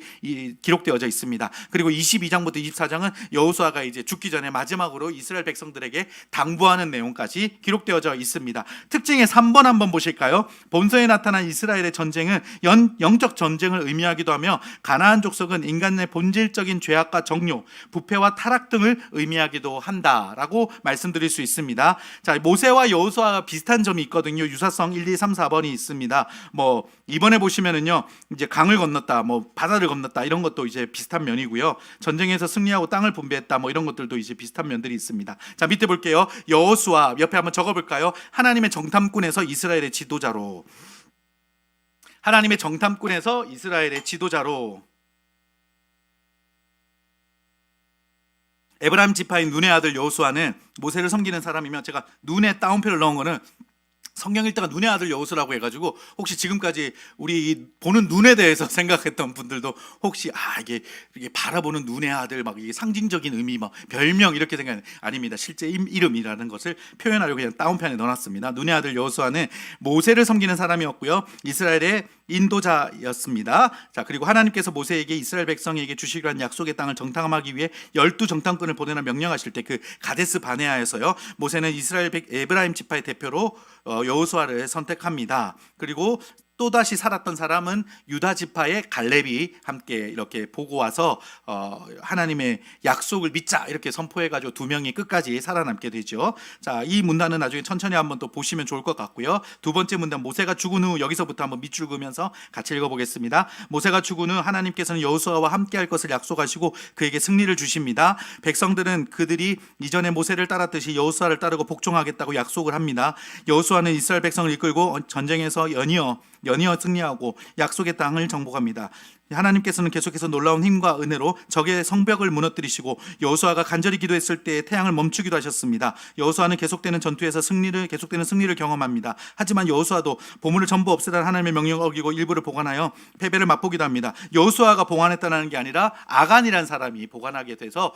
기록되어져 있습니다. 그리고 22장부터 24장은 여호수아가 이제 죽기 전에 마지막으로 이스라엘 백성들에게 당부하는 내용까지 기록되어져 있습니다. 특징의 3번 한번 보실까요? 본서에 나타난 이스라엘의 전쟁은 영적 전쟁을 의미하기도 하며, 가나안 족속은 인간의 본질적인 죄악과 정욕, 부패와 타락 등을 의미하기도 한다라고 말씀드릴 수 있습니다. 자, 모세와 여호수아가 비슷한 점이 있거든요. 유사성 1, 2, 3, 4번이 있습니다. 뭐 이번에 보시면은요 이제 강을 건넜다, 뭐 바다를 건넜다, 이런 것도 이제 비슷한 면이고요. 전쟁에서 승리하고 땅을 분배했다, 뭐 이런 것들도 이제 비슷한 면들이 있습니다. 자, 밑에 볼게요. 여호수아 옆에 한번 적어볼까요? 하나님의 정탐꾼에서 이스라엘의 지도자로. 하나님의 정탐꾼에서 이스라엘의 지도자로. 에브라임 지파인 눈의 아들 여호수아는 모세를 섬기는 사람이며, 제가 눈에 따옴표를 넣은 거는 성경 읽다가 눈의 아들 여호수아라고 해가지고 혹시 지금까지 우리 보는 눈에 대해서 생각했던 분들도 혹시 이게 바라보는 눈의 아들 막 이게 상징적인 의미 막 별명 이렇게 생각하는, 아닙니다. 실제 이름이라는 것을 표현하려고 그냥 다운편에 넣어놨습니다. 눈의 아들 여호수아는 모세를 섬기는 사람이었고요. 이스라엘의 인도자였습니다. 자, 그리고 하나님께서 모세에게 이스라엘 백성에게 주시기로 한 약속의 땅을 정탐하기 위해 12 정탐꾼을 보내라 명령하실 때 그 가데스 바네아에서요 모세는 이스라엘 에브라임 지파의 대표로 여호수아를 선택합니다. 그리고 또다시 살았던 사람은 유다 지파의 갈렙이 함께 이렇게 보고 와서 하나님의 약속을 믿자 이렇게 선포해가지고 2명이 끝까지 살아남게 되죠. 자, 이 문단은 나중에 천천히 한번 또 보시면 좋을 것 같고요. 두 번째 문단, 모세가 죽은 후, 여기서부터 한번 밑줄 그으면서 같이 읽어보겠습니다. 모세가 죽은 후 하나님께서는 여호수아와 함께할 것을 약속하시고 그에게 승리를 주십니다. 백성들은 그들이 이전에 모세를 따랐듯이 여호수아를 따르고 복종하겠다고 약속을 합니다. 여호수아는 이스라엘 백성을 이끌고 전쟁에서 연이어 승리하고 약속의 땅을 정복합니다. 하나님께서는 계속해서 놀라운 힘과 은혜로 적의 성벽을 무너뜨리시고 여호수아가 간절히 기도했을 때 태양을 멈추기도 하셨습니다. 여호수아는 계속되는 전투에서 계속되는 승리를 경험합니다. 하지만 여호수아도 보물을 전부 없애라는 하나님의 명령을 어기고 일부를 보관하여 패배를 맛보기도 합니다. 여호수아가 보관했다는 게 아니라 아간이라는 사람이 보관하게 돼서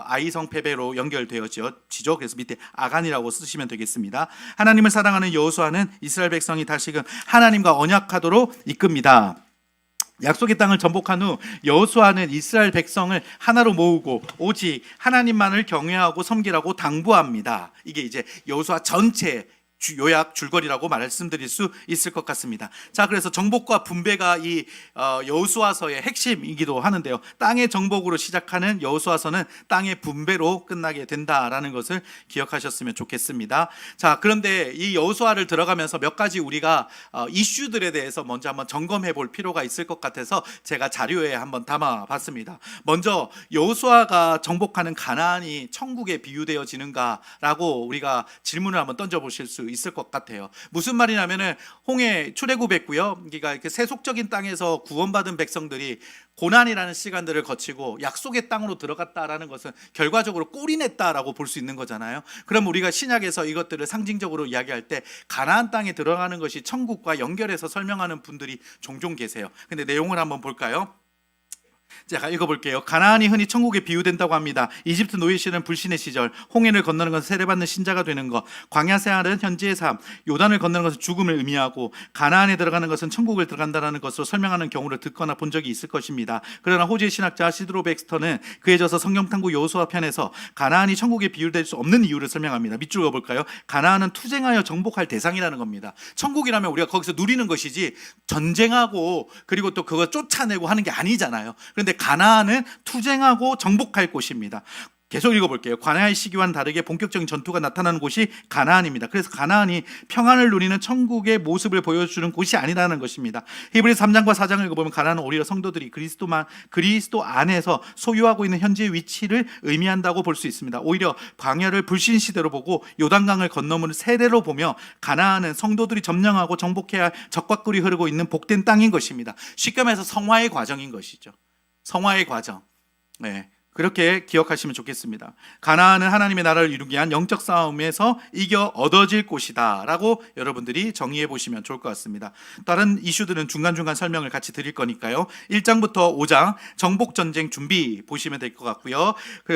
아이성 패배로 연결되어지죠. 그래서 밑에 아간이라고 쓰시면 되겠습니다. 하나님을 사랑하는 여호수아는 이스라엘 백성이 다시금 하나님과 언약하도록 이끕니다. 약속의 땅을 전복한 후 여호수아는 이스라엘 백성을 하나로 모으고 오직 하나님만을 경외하고 섬기라고 당부합니다. 이게 이제 여호수아 전체 요약 줄거리라고 말씀드릴 수 있을 것 같습니다. 자, 그래서 정복과 분배가 이 여호수아서의 핵심이기도 하는데요. 땅의 정복으로 시작하는 여호수아서는 땅의 분배로 끝나게 된다라는 것을 기억하셨으면 좋겠습니다. 자, 그런데 이 여호수아를 들어가면서 몇 가지 우리가 이슈들에 대해서 먼저 한번 점검해 볼 필요가 있을 것 같아서 제가 자료에 한번 담아봤습니다. 먼저 여호수아가 정복하는 가나안이 천국에 비유되어지는가라고 우리가 질문을 한번 던져보실 수 있을 것 같아요. 무슨 말이냐면은 홍해 출애굽했고요. 그러니까 이렇게 세속적인 땅에서 구원받은 백성들이 고난이라는 시간들을 거치고 약속의 땅으로 들어갔다라는 것은 결과적으로 꼴이 냈다라고 볼 수 있는 거잖아요. 그럼 우리가 신약에서 이것들을 상징적으로 이야기할 때 가나안 땅에 들어가는 것이 천국과 연결해서 설명하는 분들이 종종 계세요. 근데 내용을 한번 볼까요? 제가 읽어볼게요. 가나안이 흔히 천국에 비유된다고 합니다. 이집트 노예 시절은 불신의 시절, 홍해를 건너는 것은 세례받는 신자가 되는 것, 광야 생활은 현재의 삶, 요단을 건너는 것은 죽음을 의미하고 가나안에 들어가는 것은 천국을 들어간다는 것으로 설명하는 경우를 듣거나 본 적이 있을 것입니다. 그러나 호주의 신학자 시드로 백스터는 그에 져서 성경탐구 여호수아 편에서 가나안이 천국에 비유될 수 없는 이유를 설명합니다. 밑줄 그어볼까요? 가나안은 투쟁하여 정복할 대상이라는 겁니다. 천국이라면 우리가 거기서 누리는 것이지 전쟁하고 그리고 또 그거 쫓아내고 하는 게 아니잖아요. 그런데 가나안은 투쟁하고 정복할 곳입니다. 계속 읽어볼게요. 광야의 시기와는 다르게 본격적인 전투가 나타나는 곳이 가나안입니다. 그래서 가나안이 평안을 누리는 천국의 모습을 보여주는 곳이 아니라는 것입니다. 히브리서 3장과 4장을 읽어보면 가나안은 오히려 성도들이 그리스도 안에서 소유하고 있는 현재의 위치를 의미한다고 볼 수 있습니다. 오히려 광야를 불신 시대로 보고 요단강을 건너는 세대로 보며 가나안은 성도들이 점령하고 정복해야 할 적과 꿀이 흐르고 있는 복된 땅인 것입니다. 쉽게 말해서 성화의 과정인 것이죠. 성화의 과정. 네, 그렇게 기억하시면 좋겠습니다. 가나안은 하나님의 나라를 이루기 위한 영적 싸움에서 이겨 얻어질 곳이다 라고 여러분들이 정의해 보시면 좋을 것 같습니다. 다른 이슈들은 중간중간 설명을 같이 드릴 거니까요. 1장부터 5장 정복전쟁 준비 보시면 될 것 같고요.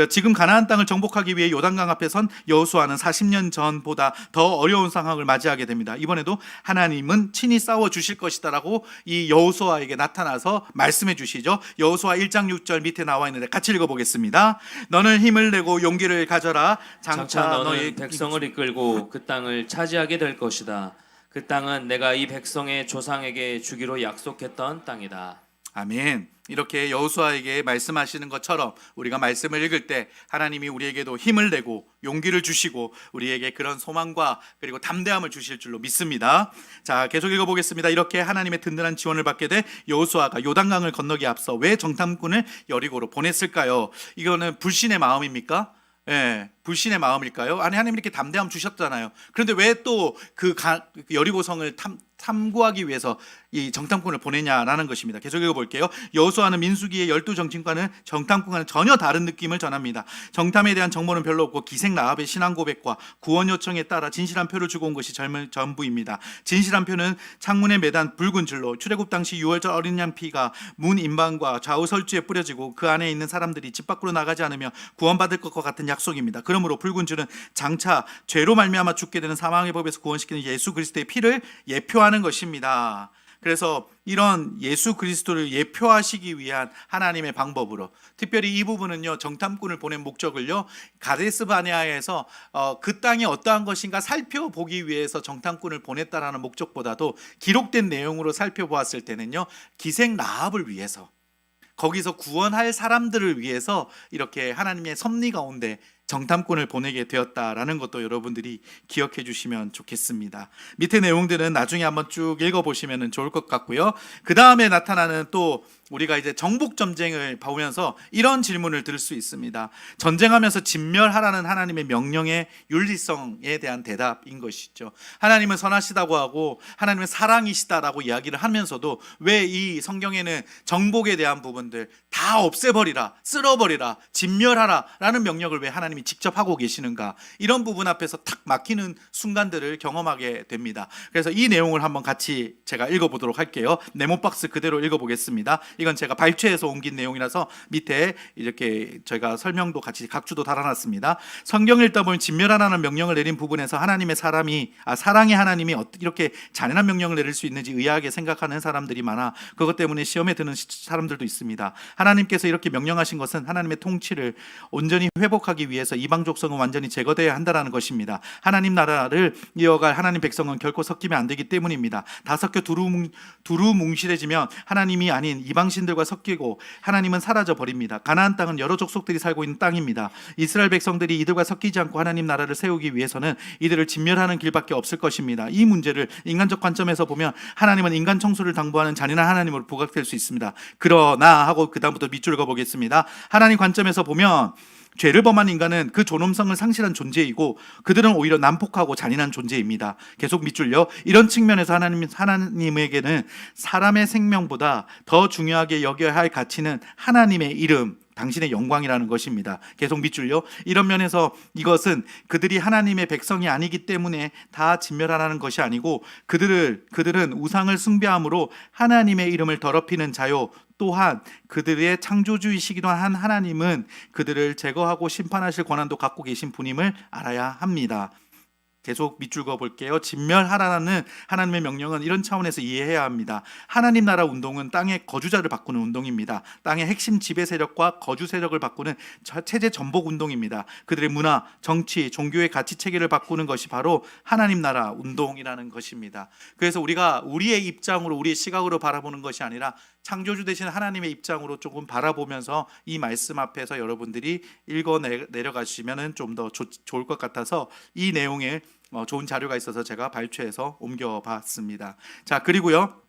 지금 가나안 땅을 정복하기 위해 요단강 앞에 선 여호수아는 40년 전보다 더 어려운 상황을 맞이하게 됩니다. 이번에도 하나님은 친히 싸워주실 것이다 라고 이 여호수아에게 나타나서 말씀해 주시죠. 여호수아 1장 6절 밑에 나와 있는데 같이 읽어보겠습니다. 너는 힘을 내고 용기를 가져라. 장차 너의 백성을 이끌고 그 땅을 차지하게 될 것이다. 그 땅은 내가 이 백성의 조상에게 주기로 약속했던 땅이다. 아멘. 이렇게 여호수아에게 말씀하시는 것처럼 우리가 말씀을 읽을 때 하나님이 우리에게도 힘을 내고 용기를 주시고 우리에게 그런 소망과 그리고 담대함을 주실 줄로 믿습니다. 자, 계속 읽어보겠습니다. 이렇게 하나님의 든든한 지원을 받게 돼 여호수아가 요단강을 건너기에 앞서 왜 정탐꾼을 여리고로 보냈을까요? 이거는 불신의 마음입니까? 예, 불신의 마음일까요? 아니, 하나님 이렇게 담대함 주셨잖아요. 그런데 왜 또 그 여리고성을 탐구하기 위해서 이 정탐꾼을 보내냐라는 것입니다. 계속 읽어볼게요. 여호수아는 민수기의 12정탐관은 정탐꾼과는 전혀 다른 느낌을 전합니다. 정탐에 대한 정보는 별로 없고 기생 라합의 신앙 고백과 구원 요청에 따라 진실한 표를 주고 온 것이 전부입니다. 진실한 표는 창문에 매단 붉은 줄로 출애굽 당시 6월절 어린 양 피가 문 인방과 좌우 설주에 뿌려지고 그 안에 있는 사람들이 집 밖으로 나가지 않으며 구원받을 것과 같은 약속입니다. 그러므로 붉은 줄은 장차 죄로 말미암아 죽게 되는 사망의 법에서 구원시키는 예수 그리스도의 피를 예표하는 것입니다. 그래서 이런 예수 그리스도를 예표하시기 위한 하나님의 방법으로, 특별히 이 부분은요, 정탐꾼을 보낸 목적을요, 가데스 바네아에서 그 땅이 어떠한 것인가 살펴보기 위해서 정탐꾼을 보냈다라는 목적보다도 기록된 내용으로 살펴보았을 때는요, 기생 라합을 위해서, 거기서 구원할 사람들을 위해서 이렇게 하나님의 섭리 가운데 정탐꾼을 보내게 되었다라는 것도 여러분들이 기억해 주시면 좋겠습니다. 밑에 내용들은 나중에 한번 쭉 읽어보시면 좋을 것 같고요. 그 다음에 나타나는 또 우리가 이제 정복 전쟁을 보면서 이런 질문을 들을 수 있습니다. 전쟁하면서 진멸하라는 하나님의 명령의 윤리성에 대한 대답인 것이죠. 하나님은 선하시다고 하고 하나님은 사랑이시다라고 이야기를 하면서도 왜 이 성경에는 정복에 대한 부분들 다 없애버리라, 쓸어버리라, 진멸하라 라는 명령을 왜 하나님이 직접 하고 계시는가, 이런 부분 앞에서 탁 막히는 순간들을 경험하게 됩니다. 그래서 이 내용을 한번 같이 제가 읽어보도록 할게요. 네모박스 그대로 읽어보겠습니다. 이건 제가 발췌해서 옮긴 내용이라서 밑에 이렇게 저희가 설명도 같이 각주도 달아놨습니다. 성경을 읽다 보면 진멸하라는 명령을 내린 부분에서 하나님의 사랑의 하나님이 이렇게 잔인한 명령을 내릴 수 있는지 의아하게 생각하는 사람들이 많아 그것 때문에 시험에 드는 사람들도 있습니다. 하나님께서 이렇게 명령하신 것은 하나님의 통치를 온전히 회복하기 위해서 이방 족속은 완전히 제거되어야 한다는 것입니다. 하나님 나라를 이어갈 하나님 백성은 결코 섞이면 안 되기 때문입니다. 다 섞여 두루 뭉실해지면 하나님이 아닌 이방신들과 섞이고 하나님은 사라져 버립니다. 가나안 땅은 여러 족속들이 살고 있는 땅입니다. 이스라엘 백성들이 이들과 섞이지 않고 하나님 나라를 세우기 위해서는 이들을 진멸하는 길밖에 없을 것입니다. 이 문제를 인간적 관점에서 보면 하나님은 인간 청소를 당부하는 잔인한 하나님으로 부각될 수 있습니다. 그러나 하고 그 다음부터 밑줄 그어보겠습니다. 하나님 관점에서 보면 죄를 범한 인간은 그 존엄성을 상실한 존재이고 그들은 오히려 난폭하고 잔인한 존재입니다. 계속 밑줄요. 이런 측면에서 하나님에게는 사람의 생명보다 더 중요하게 여겨야 할 가치는 하나님의 이름, 당신의 영광이라는 것입니다. 계속 밑줄요. 이런 면에서 이것은 그들이 하나님의 백성이 아니기 때문에 다 진멸하라는 것이 아니고 그들은 우상을 숭배함으로 하나님의 이름을 더럽히는 자요, 또한 그들의 창조주이시기도 한 하나님은 그들을 제거하고 심판하실 권한도 갖고 계신 분임을 알아야 합니다. 계속 밑줄 그어 볼게요. 진멸하라는 하나님의 명령은 이런 차원에서 이해해야 합니다. 하나님 나라 운동은 땅의 거주자를 바꾸는 운동입니다. 땅의 핵심 지배 세력과 거주 세력을 바꾸는 체제 전복 운동입니다. 그들의 문화, 정치, 종교의 가치 체계를 바꾸는 것이 바로 하나님 나라 운동이라는 것입니다. 그래서 우리가 우리의 입장으로, 우리의 시각으로 바라보는 것이 아니라 창조주 되신 하나님의 입장으로 조금 바라보면서 이 말씀 앞에서 여러분들이 읽어 내려가시면 좀 더 좋을 것 같아서 이 내용에 좋은 자료가 있어서 제가 발췌해서 옮겨봤습니다. 자, 그리고요,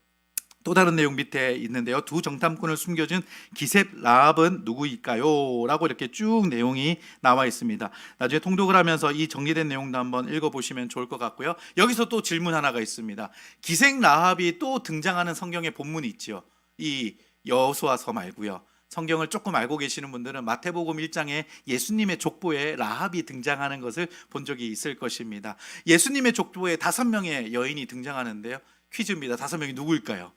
또 다른 내용 밑에 있는데요. 두 정탐꾼을 숨겨준 기셉 라합은 누구일까요? 라고 이렇게 쭉 내용이 나와 있습니다. 나중에 통독을 하면서 이 정리된 내용도 한번 읽어보시면 좋을 것 같고요. 여기서 또 질문 하나가 있습니다. 기생 라합이 또 등장하는 성경의 본문이 있죠. 이 여호수아서 말고요. 성경을 조금 알고 계시는 분들은 마태복음 1장에 예수님의 족보에 라합이 등장하는 것을 본 적이 있을 것입니다. 예수님의 족보에 5명의 여인이 등장하는데요. 퀴즈입니다. 5명이 누구일까요?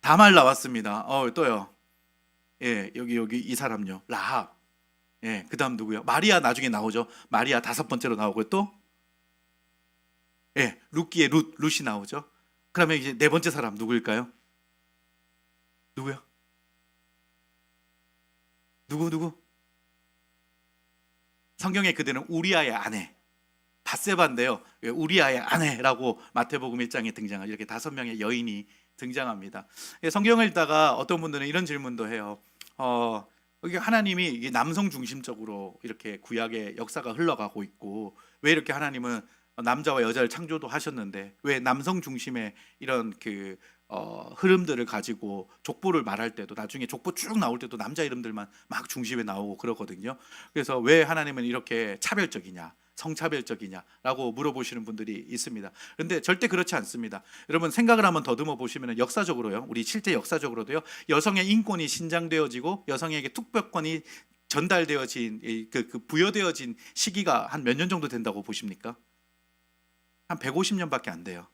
다말 나왔습니다. 또요. 예, 여기 이 사람요. 라합. 예, 그다음 누구요? 마리아 나중에 나오죠. 마리아 5번째로 나오고 또 예, 룻기의 룻이 나오죠. 그러면 이제 4번째 사람 누구일까요? 누구요? 누구? 성경에 그들은 우리아의 아내 밧세바인데요. 우리아의 아내라고 마태복음 1장에 등장하죠. 이렇게 5명의 여인이 등장합니다. 성경을 읽다가 어떤 분들은 이런 질문도 해요. 여기 하나님이 남성 중심적으로 이렇게 구약의 역사가 흘러가고 있고 왜 이렇게 하나님은 남자와 여자를 창조도 하셨는데 왜 남성 중심의 이런 흐름들을 가지고 족보를 말할 때도 나중에 족보 쭉 나올 때도 남자 이름들만 막 중심에 나오고 그러거든요. 그래서 왜 하나님은 이렇게 차별적이냐, 성차별적이냐라고 물어보시는 분들이 있습니다. 그런데 절대 그렇지 않습니다. 여러분 생각을 한번 더듬어 보시면 역사적으로요, 우리 실제 역사적으로도요, 여성의 인권이 신장되어지고 여성에게 투표권이 전달되어진 부여되어진 시기가 한 몇 년 정도 된다고 보십니까? 한 150년밖에 안 돼요.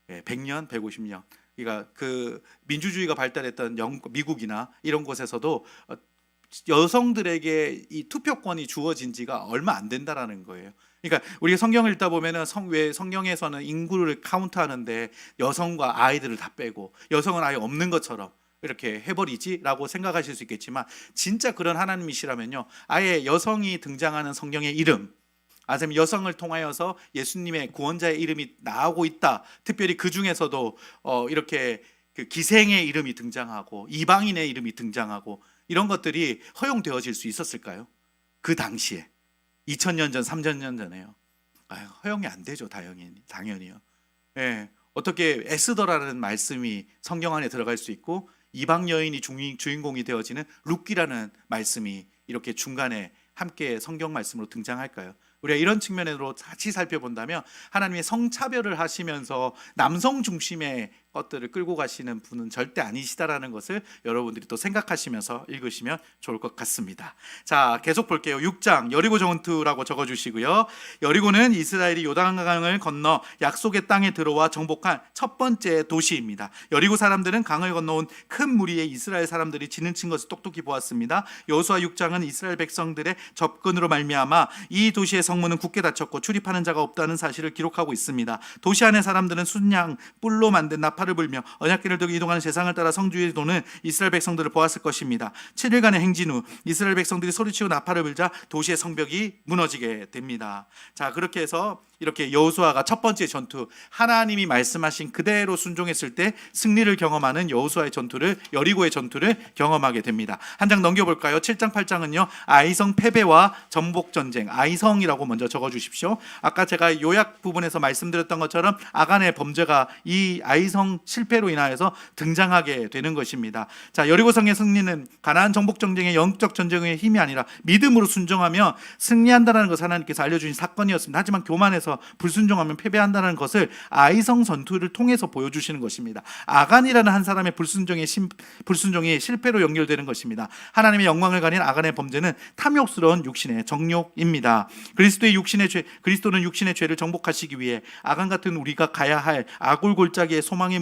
100년, 150년. 그러니까 그 민주주의가 발달했던 미국이나 이런 곳에서도 여성들에게 이 투표권이 주어진 지가 얼마 안 된다라는 거예요. 그러니까 우리가 성경을 읽다 보면은 왜 성경에서는 인구를 카운트하는데 여성과 아이들을 다 빼고 여성은 아예 없는 것처럼 이렇게 해버리지라고 생각하실 수 있겠지만 진짜 그런 하나님이시라면요, 아예 여성이 등장하는 성경의 이름, 아니면 여성을 통하여서 예수님의 구원자의 이름이 나오고 있다. 특별히 그 중에서도 이렇게 그 기생의 이름이 등장하고 이방인의 이름이 등장하고 이런 것들이 허용되어질 수 있었을까요? 그 당시에 2000년 전, 3000년 전에요. 허용이 안 되죠, 당연히요. 예, 어떻게 에스더라는 말씀이 성경 안에 들어갈 수 있고 이방 여인이 주인공이 되어지는 룻기라는 말씀이 이렇게 중간에 함께 성경 말씀으로 등장할까요? 우리가 이런 측면으로 같이 살펴본다면 하나님의 성차별을 하시면서 남성 중심의 것들을 끌고 가시는 분은 절대 아니시다라는 것을 여러분들이 또 생각하시면서 읽으시면 좋을 것 같습니다. 자, 계속 볼게요. 6장 여리고 전투라고 적어주시고요. 여리고는 이스라엘이 요단강을 건너 약속의 땅에 들어와 정복한 첫 번째 도시입니다. 여리고 사람들은 강을 건너온 큰 무리에 이스라엘 사람들이 지는친 것을 똑똑히 보았습니다. 여호수아 6장은 이스라엘 백성들의 접근으로 말미암아 이 도시의 성문은 굳게 닫혔고 출입하는 자가 없다는 사실을 기록하고 있습니다. 도시 안의 사람들은 순양 뿔로 만든 나팔을 불며 언약궤를 들고 이동하는 제상을 따라 성주에 도는 이스라엘 백성들을 보았을 것입니다. 7일간의 행진 후 이스라엘 백성들이 소리치고 나팔을 불자 도시의 성벽이 무너지게 됩니다. 자, 그렇게 해서 이렇게 여호수아가 첫 번째 전투, 하나님이 말씀하신 그대로 순종했을 때 승리를 경험하는 여호수아의 전투를, 여리고의 전투를 경험하게 됩니다. 한 장 넘겨볼까요? 7장 8장은요 아이성 패배와 전복 전쟁, 아이성이라고 먼저 적어주십시오. 아까 제가 요약 부분에서 말씀드렸던 것처럼 아간의 범죄가 이 아이성 실패로 인하여서 등장하게 되는 것입니다. 자, 여리고성의 승리는 가나안 정복 전쟁의 영적 전쟁의 힘이 아니라 믿음으로 순종하며 승리한다는 것을 하나님께서 알려주신 사건이었습니다. 하지만 교만해서 불순종하면 패배한다는 것을 아이성 전투를 통해서 보여주시는 것입니다. 아간이라는 한 사람의 불순종이 실패로 연결되는 것입니다. 하나님의 영광을 가린 아간의 범죄는 탐욕스러운 육신의 정욕입니다. 그리스도는 육신의 죄를 정복하시기 위해 아간 같은 우리가 가야 할 아골골짜기의 소망의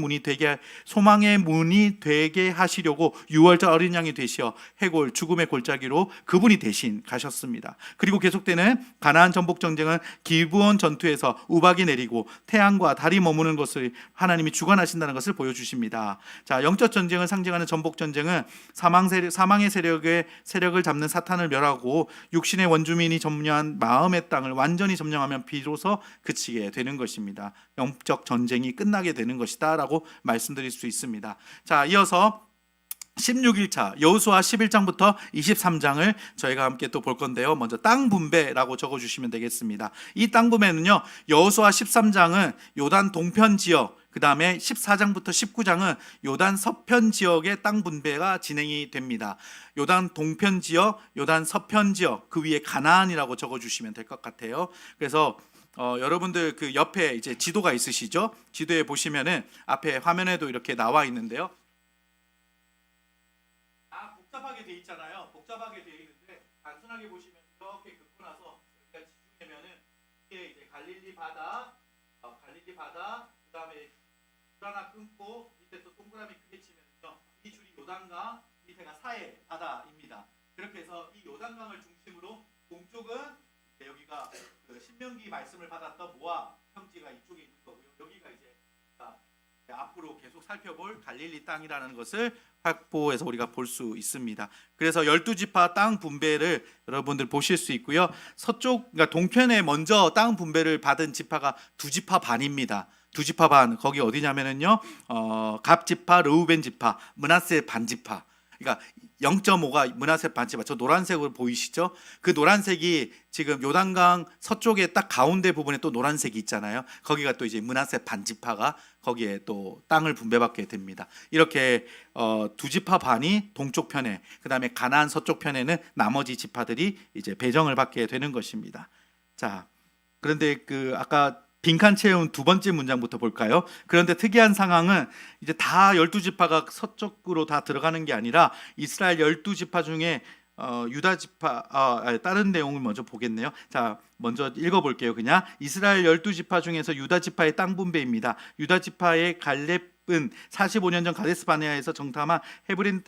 문이 되게 하시려고 유월절 어린 양이 되시어 해골 죽음의 골짜기로 그분이 대신 가셨습니다. 그리고 계속되는 가나안 전복 전쟁은 기브온 전투에서 우박이 내리고 태양과 달이 머무는 것을 하나님이 주관하신다는 것을 보여주십니다. 자, 영적 전쟁을 상징하는 전복 전쟁은 사망의 세력을 잡는 사탄을 멸하고 육신의 원주민이 점령한 마음의 땅을 완전히 점령하면 비로소 그치게 되는 것입니다. 영적 전쟁이 끝나게 되는 것이다 라고 말씀드릴 수 있습니다. 자, 이어서 16일차 여호수아 11장부터 23장을 저희가 함께 또 볼 건데요. 먼저 땅 분배라고 적어주시면 되겠습니다. 이 땅 분배는요, 여호수아 13장은 요단 동편 지역, 그 다음에 14장부터 19장은 요단 서편 지역의 땅 분배가 진행이 됩니다. 요단 동편 지역, 요단 서편 지역, 그 위에 가나안이라고 적어주시면 될 것 같아요. 그래서 여러분들 그 옆에 이제 지도가 있으시죠? 지도에 보시면은 앞에 화면에도 이렇게 나와 있는데요. 복잡하게 돼 있잖아요. 복잡하게 돼 있는데 단순하게 보시면 이렇게 긋고 나서 여기가 지중해면은 이게 이제 갈릴리 바다, 그다음에 줄 하나 끊고 밑에 또 동그라미 크게 치면요, 이 줄이 요단강, 밑에가 사해 바다입니다. 그렇게 해서 이 요단강을 중심으로 동쪽은 여기가 그 신명기 말씀을 받았던 모압 평지가 이쪽에 있는 거고요. 여기가 이제 앞으로 계속 살펴볼 갈릴리 땅이라는 것을 확보해서 우리가 볼 수 있습니다. 그래서 12지파 땅 분배를 여러분들 보실 수 있고요. 서쪽, 그러니까 동편에 먼저 땅 분배를 받은 지파가 2지파 반입니다. 2지파 반, 거기 어디냐면은요, 갑지파, 르우벤 지파, 므낫세 반지파. 그러니까 0.5가 므낫세 반지파. 저 노란색으로 보이시죠? 그 노란색이 지금 요단강 서쪽에 딱 가운데 부분에 또 노란색이 있잖아요. 거기가 또 이제 므낫세 반지파가 거기에 또 땅을 분배받게 됩니다. 이렇게 2지파 반이 동쪽 편에, 그 다음에 가나안 서쪽 편에는 나머지 지파들이 이제 배정을 받게 되는 것입니다. 자, 그런데 그 아까 빈칸 채운 두 번째 문장부터 볼까요? 그런데 특이한 상황은 이제 다 12지파가 서쪽으로 다 들어가는 게 아니라 이스라엘 12지파 중에 유다 지파, 다른 내용을 먼저 보겠네요. 자, 먼저 읽어볼게요. 그냥 이스라엘 12지파 중에서 유다 지파의 땅 분배입니다. 유다 지파의 갈렙은 45년 전 가데스 바네아에서 정탐한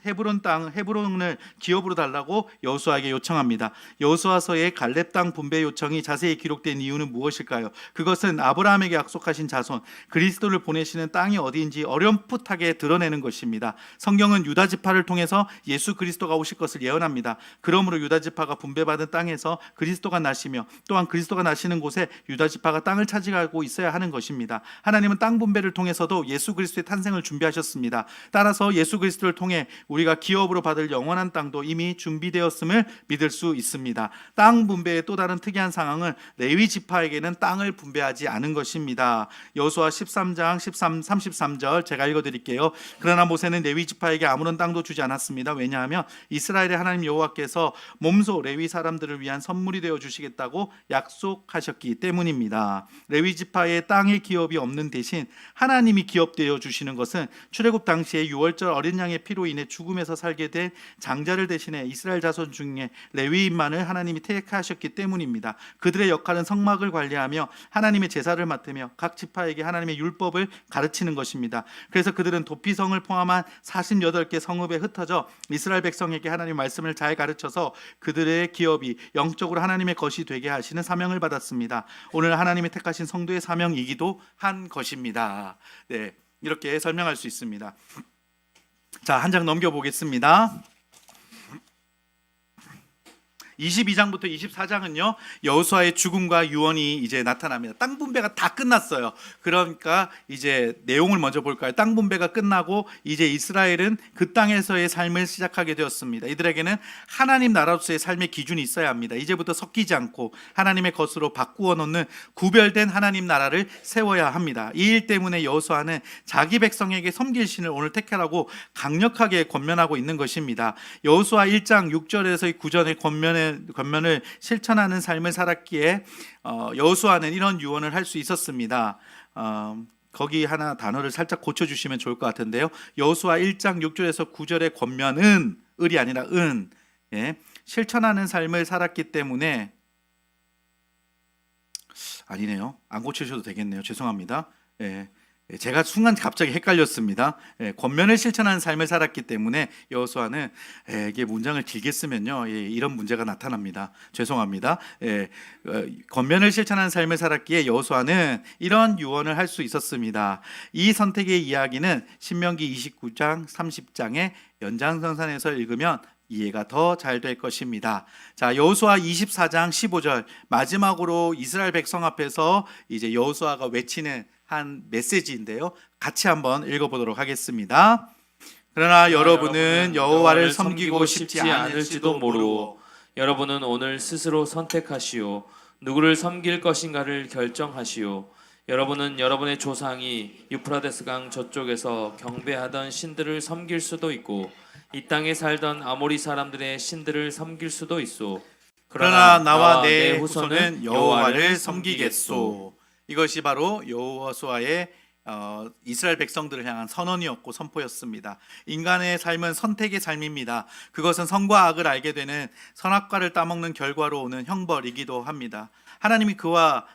헤브론 땅 헤브론을 기업으로 달라고 여호수아에게 요청합니다. 여호수아서의 갈렙 땅 분배 요청이 자세히 기록된 이유는 무엇일까요? 그것은 아브라함에게 약속하신 자손 그리스도를 보내시는 땅이 어디인지 어렴풋하게 드러내는 것입니다. 성경은 유다 지파를 통해서 예수 그리스도가 오실 것을 예언합니다. 그러므로 유다 지파가 분배받은 땅에서 그리스도가 나시며 또한 그리스도가 나시는 곳에 유다 지파가 땅을 차지하고 있어야 하는 것입니다. 하나님은 땅 분배를 통해서도 예수 그리스도의 탄생을 준비하셨습니다. 따라서 예수 그리스도를 통해 우리가 기업으로 받을 영원한 땅도 이미 준비되었음을 믿을 수 있습니다. 땅 분배의 또 다른 특이한 상황은 레위 지파에게는 땅을 분배하지 않은 것입니다. 여호수아 13장 33절 제가 읽어드릴게요. 그러나 모세는 레위 지파에게 아무런 땅도 주지 않았습니다. 왜냐하면 이스라엘의 하나님 여호와께서 몸소 레위 사람들을 위한 선물이 되어 주시겠다고 약속하셨기 때문입니다. 레위 지파의 땅의 기업이 없는 대신 하나님이 기업되어 주시는 것은 출애굽 당시에 유월절 어린 양의 피로 인해 죽음에서 살게 된 장자를 대신해 이스라엘 자손 중에 레위인만을 하나님이 택하셨기 때문입니다. 그들의 역할은 성막을 관리하며 하나님의 제사를 맡으며 각 지파에게 하나님의 율법을 가르치는 것입니다. 그래서 그들은 도피성을 포함한 48개 성읍에 흩어져 이스라엘 백성에게 하나님의 말씀을 잘 가르쳐서 그들의 기업이 영적으로 하나님의 것이 되게 하시는 사명을 받았습니다. 오늘 하나님이 택하신 성도의 사명이기도 한 것입니다. 네, 이렇게 설명할 수 있습니다. 자, 한 장 넘겨보겠습니다. 22장부터 24장은요 여호수아의 죽음과 유언이 이제 나타납니다. 땅 분배가 다 끝났어요. 그러니까 이제 내용을 먼저 볼까요? 땅 분배가 끝나고 이제 이스라엘은 그 땅에서의 삶을 시작하게 되었습니다. 이들에게는 하나님 나라로서의 삶의 기준이 있어야 합니다. 이제부터 섞이지 않고 하나님의 것으로 바꾸어 놓는 구별된 하나님 나라를 세워야 합니다. 이 일 때문에 여호수아는 자기 백성에게 섬길 신을 오늘 택하라고 강력하게 권면하고 있는 것입니다. 여호수아 1장 6절에서 9절의 권면을 실천하는 삶을 살았기에 여호수아는 이런 유언을 할 수 있었습니다. 거기 하나 단어를 살짝 고쳐주시면 좋을 것 같은데요. 여호수아 1장 6절에서 9절의 권면은 을이 아니라 은, 실천하는 삶을 살았기 때문에 아니네요. 안 고치셔도 되겠네요. 죄송합니다. 제가 순간 갑자기 헷갈렸습니다. 권면을 실천하는 삶을 살았기 때문에 여호수아는 이게 문장을 길게 쓰면요 이런 문제가 나타납니다. 죄송합니다. 권면을 실천하는 삶을 살았기에 여호수아는 이런 유언을 할 수 있었습니다. 이 선택의 이야기는 신명기 29장 30장의 연장선상에서 읽으면 이해가 더 잘 될 것입니다. 자, 여호수아 24장 15절 마지막으로 이스라엘 백성 앞에서 이제 여호수아가 외치는 한 메시지인데요. 같이 한번 읽어보도록 하겠습니다. 그러나 여러분은 여호와를 섬기고 싶지 않을지도 모르고 여러분은 오늘 스스로 선택하시오. 누구를 섬길 것인가를 결정하시오. 여러분은 여러분의 조상이 유프라데스 강 저쪽에서 경배하던 신들을 섬길 수도 있고 이 땅에 살던 아모리 사람들의 신들을 섬길 수도 있소. 그러나 나와 내 후손은 여호와를 섬기겠소. 이것이 바로 여호수아의 이스라엘 백성들을 향한 선언이었고 선포였습니다. 인간의 삶은 선택의 삶입니다. 그것은 선과 악을 알게 되는 선악과를 따먹는 결과로 오는 형벌이기도 합니다. 하나님이 그와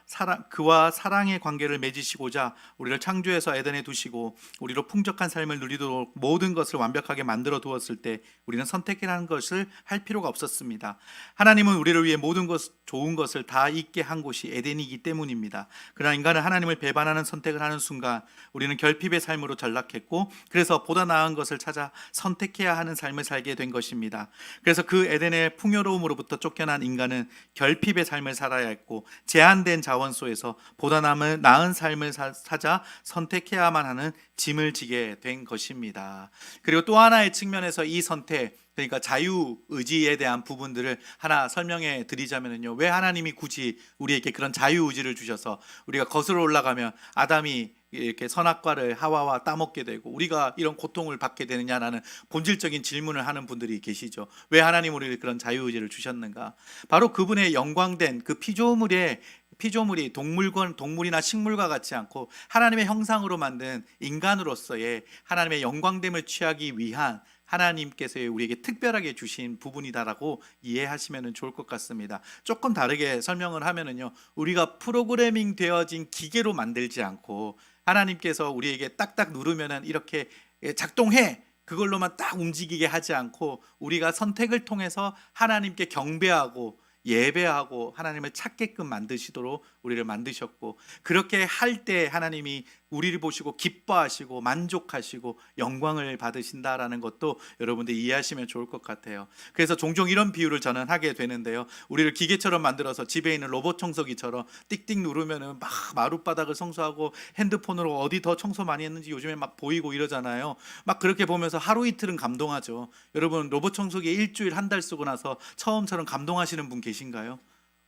사랑의 관계를 맺으시고자 우리를 창조해서 에덴에 두시고 우리로 풍족한 삶을 누리도록 모든 것을 완벽하게 만들어 두었을 때 우리는 선택이라는 것을 할 필요가 없었습니다. 하나님은 우리를 위해 모든 좋은 것을 다 있게 한 곳이 에덴이기 때문입니다. 그러나 인간은 하나님을 배반하는 선택을 하는 순간 우리는 결핍의 삶으로 전락했고 그래서 보다 나은 것을 찾아 선택해야 하는 삶을 살게 된 것입니다. 그래서 그 에덴의 풍요로움으로부터 쫓겨난 인간은 결핍의 삶을 살아야 했고 제한된 자원 속에서 보다 나은 삶을 찾아 선택해야만 하는 짐을 지게 된 것입니다. 그리고 또 하나의 측면에서 이 선택, 그러니까 자유의지에 대한 부분들을 하나 설명해 드리자면요, 왜 하나님이 굳이 우리에게 그런 자유의지를 주셔서 우리가 거슬러 올라가면 아담이 이렇게 선악과를 하와와 따먹게 되고 우리가 이런 고통을 받게 되느냐라는 본질적인 질문을 하는 분들이 계시죠. 왜 하나님 우리를 그런 자유의지를 주셨는가? 바로 그분의 영광된 그 피조물이 동물이나 식물과 같지 않고 하나님의 형상으로 만든 인간으로서의 하나님의 영광됨을 취하기 위한 하나님께서 우리에게 특별하게 주신 부분이다라고 이해하시면 좋을 것 같습니다. 조금 다르게 설명을 하면은요, 우리가 프로그래밍 되어진 기계로 만들지 않고 하나님께서 우리에게 딱딱 누르면은 이렇게 작동해, 그걸로만 딱 움직이게 하지 않고 우리가 선택을 통해서 하나님께 경배하고 예배하고 하나님을 찾게끔 만드시도록 우리를 만드셨고, 그렇게 할 때 하나님이 우리를 보시고 기뻐하시고 만족하시고 영광을 받으신다라는 것도 여러분들 이해하시면 좋을 것 같아요. 그래서 종종 이런 비유를 저는 하게 되는데요. 우리를 기계처럼 만들어서 집에 있는 로봇 청소기처럼 띡띡 누르면은 막 마룻바닥을 청소하고 핸드폰으로 어디 더 청소 많이 했는지 요즘에 막 보이고 이러잖아요. 막 그렇게 보면서 하루 이틀은 감동하죠. 여러분 로봇 청소기에 일주일 한 달 쓰고 나서 처음처럼 감동하시는 분 계신가요?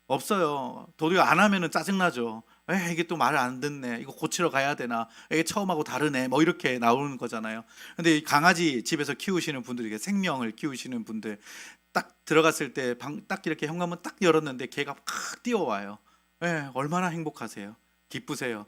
없어요. 도리어 안 하면은 짜증나죠. 이게 또 말을 안 듣네. 이거 고치러 가야 되나? 이게 처음하고 다르네. 뭐 이렇게 나오는 거잖아요. 근데 이 강아지 집에서 키우시는 분들이 생명을 키우시는 분들 딱 들어갔을 때 딱 이렇게 현관문 딱 열었는데 개가 팍 뛰어와요. 얼마나 행복하세요. 기쁘세요.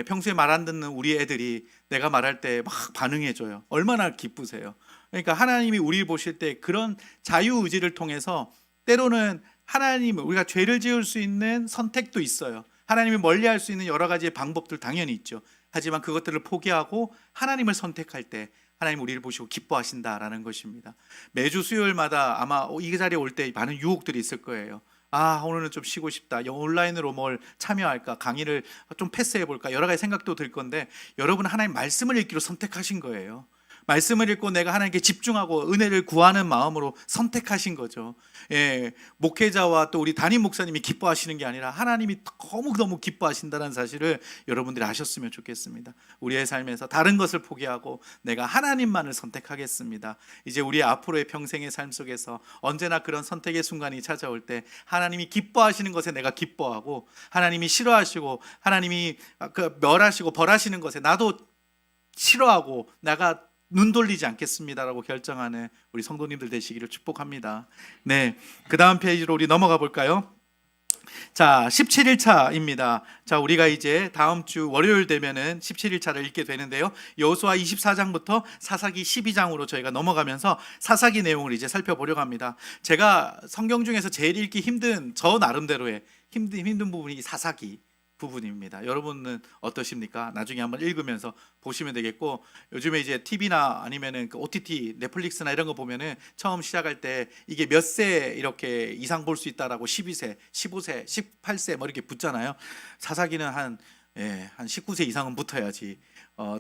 평소에 말 안 듣는 우리 애들이 내가 말할 때 막 반응해줘요. 얼마나 기쁘세요. 그러니까 하나님이 우리를 보실 때 그런 자유의지를 통해서 때로는 하나님 우리가 죄를 지을 수 있는 선택도 있어요. 하나님이 멀리할 수 있는 여러 가지의 방법들 당연히 있죠. 하지만 그것들을 포기하고 하나님을 선택할 때 하나님 우리를 보시고 기뻐하신다라는 것입니다. 매주 수요일마다 아마 이 자리에 올 때 많은 유혹들이 있을 거예요. 오늘은 좀 쉬고 싶다. 온라인으로 뭘 참여할까? 강의를 좀 패스해 볼까? 여러 가지 생각도 들 건데 여러분 하나님 말씀을 읽기로 선택하신 거예요. 말씀을 읽고 내가 하나님께 집중하고 은혜를 구하는 마음으로 선택하신 거죠. 목회자와 또 우리 담임 목사님이 기뻐하시는 게 아니라 하나님이 너무너무 기뻐하신다는 사실을 여러분들이 아셨으면 좋겠습니다. 우리의 삶에서 다른 것을 포기하고 내가 하나님만을 선택하겠습니다. 이제 우리 앞으로의 평생의 삶 속에서 언제나 그런 선택의 순간이 찾아올 때 하나님이 기뻐하시는 것에 내가 기뻐하고 하나님이 싫어하시고 하나님이 멸하시고 벌하시는 것에 나도 싫어하고 내가 눈 돌리지 않겠습니다라고 결정하는 우리 성도님들 되시기를 축복합니다. 네, 그 다음 페이지로 우리 넘어가 볼까요? 자, 17일차입니다. 자, 우리가 이제 다음 주 월요일 되면은 17일차를 읽게 되는데요. 여호수아 24장부터 사사기 12장으로 저희가 넘어가면서 사사기 내용을 이제 살펴보려고 합니다. 제가 성경 중에서 제일 읽기 힘든 저 나름대로의 힘든 부분이 사사기 부분입니다. 여러분은 어떠십니까? 나중에 한번 읽으면서 보시면 되겠고, 요즘에 이제 TV나 아니면은 그 OTT, 넷플릭스나 이런 거 보면은 처음 시작할 때 이게 몇 세 이렇게 이상 볼 수 있다라고 12세, 15세, 18세 뭐 이렇게 붙잖아요. 사사기는 한 19세 이상은 붙어야지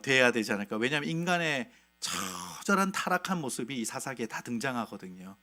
돼야 되지 않을까? 왜냐하면 인간의 처절한 타락한 모습이 이 사사기에 다 등장하거든요.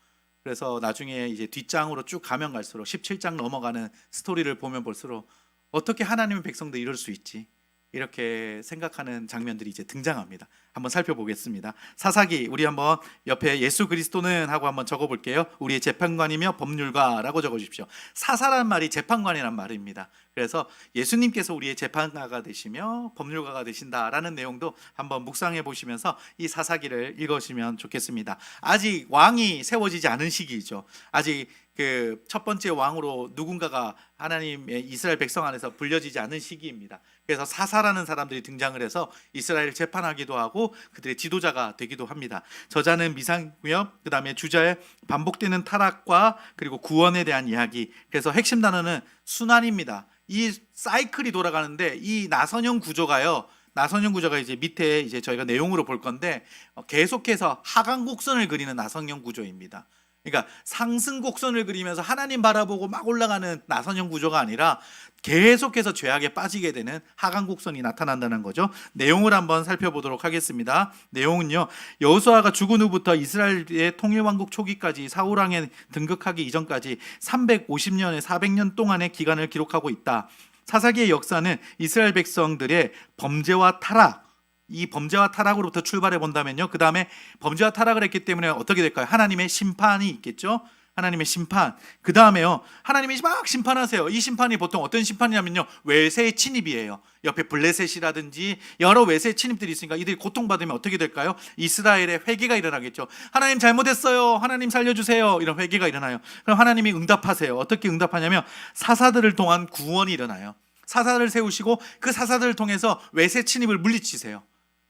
그래서 나중에 이제 뒷장으로 쭉 가면 갈수록 17장 넘어가는 스토리를 보면 볼수록 어떻게 하나님의 백성들이 이럴 수 있지? 이렇게 생각하는 장면들이 이제 등장합니다. 한번 살펴보겠습니다. 사사기 우리 한번 옆에 예수 그리스도는 하고 한번 적어볼게요. 우리의 재판관이며 법률가라고 적어주십시오. 사사란 말이 재판관이란 말입니다. 그래서 예수님께서 우리의 재판가가 되시며 법률가가 되신다라는 내용도 한번 묵상해 보시면서 이 사사기를 읽으시면 좋겠습니다. 아직 왕이 세워지지 않은 시기이죠. 아직 그 첫 번째 왕으로 누군가가 하나님의 이스라엘 백성 안에서 불려지지 않은 시기입니다. 그래서 사사라는 사람들이 등장을 해서 이스라엘을 재판하기도 하고 그들의 지도자가 되기도 합니다. 저자는 미상무협, 그 다음에 주자의 반복되는 타락과 그리고 구원에 대한 이야기. 그래서 핵심 단어는 순환입니다. 이 사이클이 돌아가는데 이 나선형 구조가요. 나선형 구조가 이제 밑에 이제 저희가 내용으로 볼 건데 계속해서 하강 곡선을 그리는 나선형 구조입니다. 그러니까 상승 곡선을 그리면서 하나님 바라보고 막 올라가는 나선형 구조가 아니라 계속해서 죄악에 빠지게 되는 하강 곡선이 나타난다는 거죠. 내용을 한번 살펴보도록 하겠습니다. 내용은요, 여호수아가 죽은 후부터 이스라엘의 통일왕국 초기까지 사울 왕에 등극하기 이전까지 350년에 400년 동안의 기간을 기록하고 있다. 사사기의 역사는 이스라엘 백성들의 범죄와 타락, 이 범죄와 타락으로부터 출발해 본다면요, 그 다음에 범죄와 타락을 했기 때문에 어떻게 될까요? 하나님의 심판이 있겠죠. 하나님의 심판. 그 다음에요, 하나님이 막 심판하세요. 이 심판이 보통 어떤 심판이냐면요, 외세의 침입이에요. 옆에 블레셋이라든지 여러 외세의 침입들이 있으니까 이들이 고통받으면 어떻게 될까요? 이스라엘의 회개가 일어나겠죠. 하나님 잘못했어요, 하나님 살려주세요, 이런 회개가 일어나요. 그럼 하나님이 응답하세요. 어떻게 응답하냐면 사사들을 통한 구원이 일어나요. 사사들을 세우시고 그 사사들을 통해서 외세 침입을 물리치세요.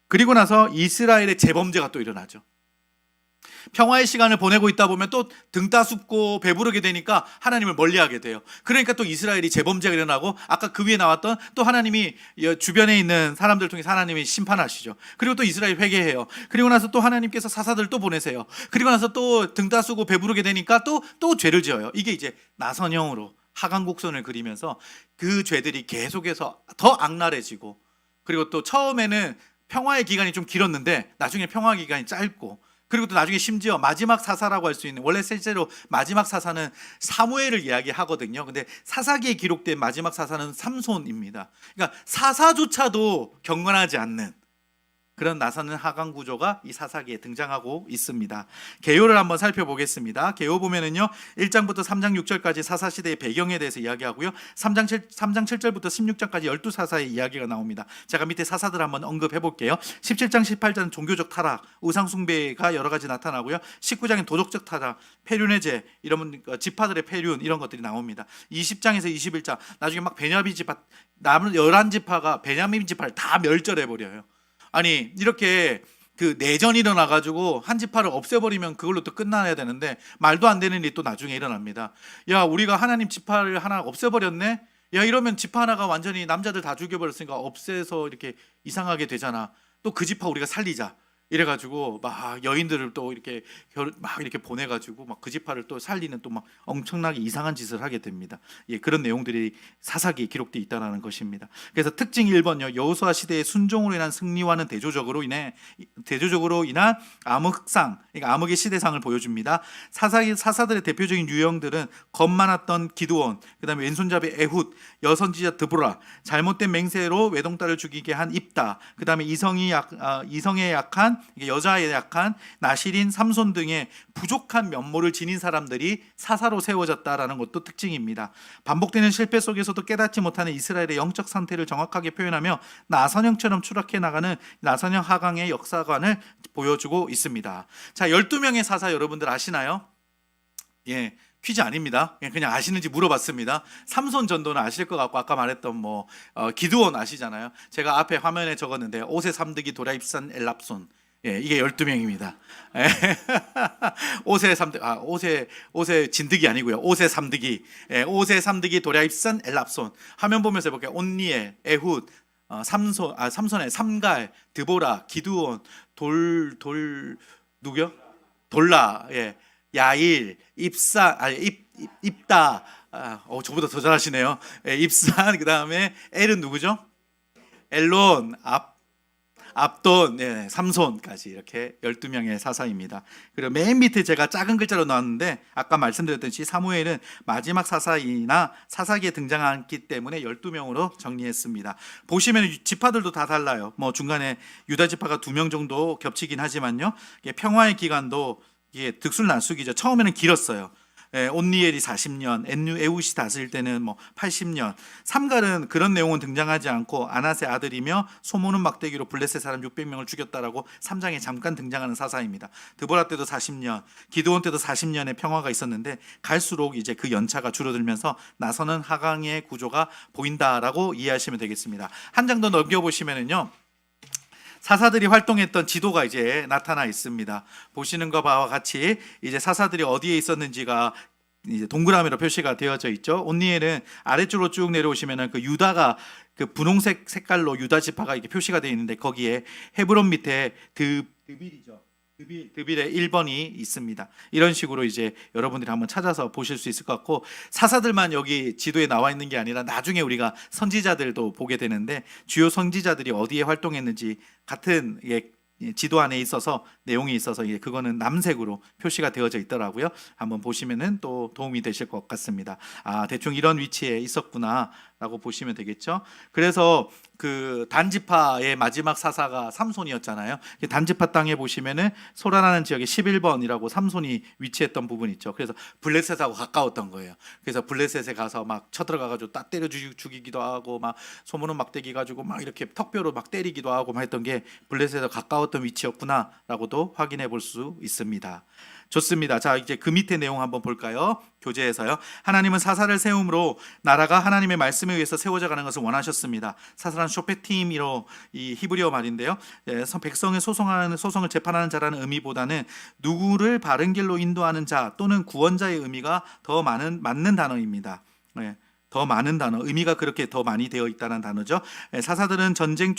그리고 나서 이스라엘의 재범죄가 또 일어나죠. 평화의 시간을 보내고 있다 보면 또 등 따숩고 배부르게 되니까 하나님을 멀리하게 돼요. 그러니까 또 이스라엘이 재범죄가 일어나고 아까 그 위에 나왔던 또 하나님이 주변에 있는 사람들 통해서 하나님이 심판하시죠. 그리고 또 이스라엘 회개해요. 그리고 나서 또 하나님께서 사사들 또 보내세요. 그리고 나서 또 등 따숩고 배부르게 되니까 또 죄를 지어요. 이게 이제 나선형으로 하강 곡선을 그리면서 그 죄들이 계속해서 더 악랄해지고 그리고 또 처음에는 평화의 기간이 좀 길었는데 나중에 평화 기간이 짧고, 그리고 또 나중에 심지어 마지막 사사라고 할 수 있는, 원래 실제로 마지막 사사는 사무엘을 이야기하거든요. 근데 사사기에 기록된 마지막 사사는 삼손입니다. 그러니까 사사조차도 경건하지 않는 그런 나서는 하강 구조가 이 사사기에 등장하고 있습니다. 개요를 한번 살펴보겠습니다. 개요 보면은요, 1장부터 3장 6절까지 사사 시대의 배경에 대해서 이야기하고요, 3장 7절부터 16장까지 12사사의 이야기가 나옵니다. 제가 밑에 사사들 한번 언급해 볼게요. 17장 18장은 종교적 타락, 우상 숭배가 여러 가지 나타나고요, 19장은 도덕적 타락, 폐륜의 죄, 이런 지파들의 폐륜, 이런 것들이 나옵니다. 20장에서 21장 나중에 막 베냐민 지파, 남은 11지파가 베냐민 지파를 다 멸절해 버려요. 아니, 이렇게 그 내전이 일어나가지고 한 지파를 없애버리면 그걸로 또 끝나야 되는데 말도 안 되는 일이 또 나중에 일어납니다. 야, 우리가 하나님 지파를 하나 없애버렸네? 야, 이러면 지파 하나가 완전히 남자들 다 죽여버렸으니까 없애서 이렇게 이상하게 되잖아. 또 그 지파 우리가 살리자. 이래가지고 막 여인들을 또 이렇게 막 이렇게 보내가지고 막 그 지파를 또 살리는 또 막 엄청나게 이상한 짓을 하게 됩니다. 예, 그런 내용들이 사사기에 기록되어 있다는 것입니다. 그래서 특징 1번요. 여호수아 시대의 순종으로 인한 승리와는 대조적으로 인한 암흑상, 그러니까 암흑의 시대상을 보여줍니다. 사사들의 대표적인 유형들은 겁 많았던 기드온, 그다음에 왼손잡이 에훗, 여선지자 드보라, 잘못된 맹세로 외동딸을 죽이게 한 입다, 그다음에 이성에 약한, 여자에 약한 나실인, 삼손 등의 부족한 면모를 지닌 사람들이 사사로 세워졌다라는 것도 특징입니다. 반복되는 실패 속에서도 깨닫지 못하는 이스라엘의 영적 상태를 정확하게 표현하며 나선형처럼 추락해 나가는 나선형 하강의 역사관을 보여주고 있습니다. 자, 12명의 사사 여러분들 아시나요? 예, 퀴즈 아닙니다. 그냥 아시는지 물어봤습니다. 삼손 전도는 아실 것 같고, 아까 말했던 기드온 아시잖아요. 제가 앞에 화면에 적었는데 오세 삼드기 도라입산 엘랍손, 예, 이게 12명입니다. 오세 진드기 아니고요. 오세 삼드기. 예, 오세 삼드기 도라입산 엘랍손. 화면 보면서 해볼게요. 온니엘, 에훗, 삼손의 삼갈, 드보라, 기드온, 누구요? 돌라, 예, 야일, 입다, 저보다 더 잘하시네요. 예, 입산, 그 다음에 엘은 누구죠? 엘론, 압돈, 예, 삼손까지 이렇게 12명의 사사입니다. 그리고 맨 밑에 제가 작은 글자로 나왔는데, 아까 말씀드렸듯이 사무엘은 마지막 사사이나 사사기에 등장했기 때문에 12명으로 정리했습니다. 보시면 지파들도 다 달라요. 중간에 유다 지파가 2명 정도 겹치긴 하지만요, 평화의 기간도 이게 득술난숙이죠. 처음에는 길었어요. 온니엘이 40년, 에훗이 다스릴 때는 80년. 삼갈은 그런 내용은 등장하지 않고 아낫의 아들이며 소모는 막대기로 블레셋 사람 600명을 죽였다라고 3장에 잠깐 등장하는 사사입니다. 드보라 때도 40년, 기드온 때도 40년의 평화가 있었는데 갈수록 이제 그 연차가 줄어들면서 나서는 하강의 구조가 보인다라고 이해하시면 되겠습니다. 한 장 더 넘겨보시면은요, 사사들이 활동했던 지도가 이제 나타나 있습니다. 보시는 것과 같이 이제 사사들이 어디에 있었는지가 이제 동그라미로 표시가 되어져 있죠. 온니엘은 아래쪽으로 쭉 내려오시면은 그 유다가 그 분홍색 색깔로 유다 지파가 이렇게 표시가 되어 있는데, 거기에 헤브론 밑에 드빌이죠. 드빌의 1번이 있습니다. 이런 식으로 이제 여러분들이 한번 찾아서 보실 수 있을 것 같고, 사사들만 여기 지도에 나와 있는 게 아니라 나중에 우리가 선지자들도 보게 되는데, 주요 선지자들이 어디에 활동했는지 같은 지도 안에 있어서 내용이 있어서 그거는 남색으로 표시가 되어져 있더라고요. 한번 보시면은 또 도움이 되실 것 같습니다. 대충 이런 위치에 있었구나라고 보시면 되겠죠. 그래서 그 단지파의 마지막 사사가 삼손이었잖아요. 단지파 땅에 보시면은 소라라는 지역에 11번이라고 삼손이 위치했던 부분 있죠. 그래서 블레셋하고 가까웠던 거예요. 그래서 블레셋에 가서 막 쳐들어가가지고 딱 때려 죽이기도 하고, 막 소문은 막대기 가지고 막 이렇게 턱뼈로 막 때리기도 하고 막 했던 게 블레셋에 가까웠던 위치였구나라고도 확인해 볼 수 있습니다. 좋습니다. 자, 이제 그 밑에 내용 한번 볼까요? 교재에서요. 하나님은 사사를 세움으로 나라가 하나님의 말씀에 의해서 세워져 가는 것을 원하셨습니다. 사사란 쇼페팀이로 이 히브리어 말인데요. 백성의 소송을 재판하는 자라는 의미보다는 누구를 바른 길로 인도하는 자 또는 구원자의 의미가 더 맞는 단어입니다. 더 많은 단어, 의미가 그렇게 더 많이 되어 있다는 단어죠. 사사들은 전쟁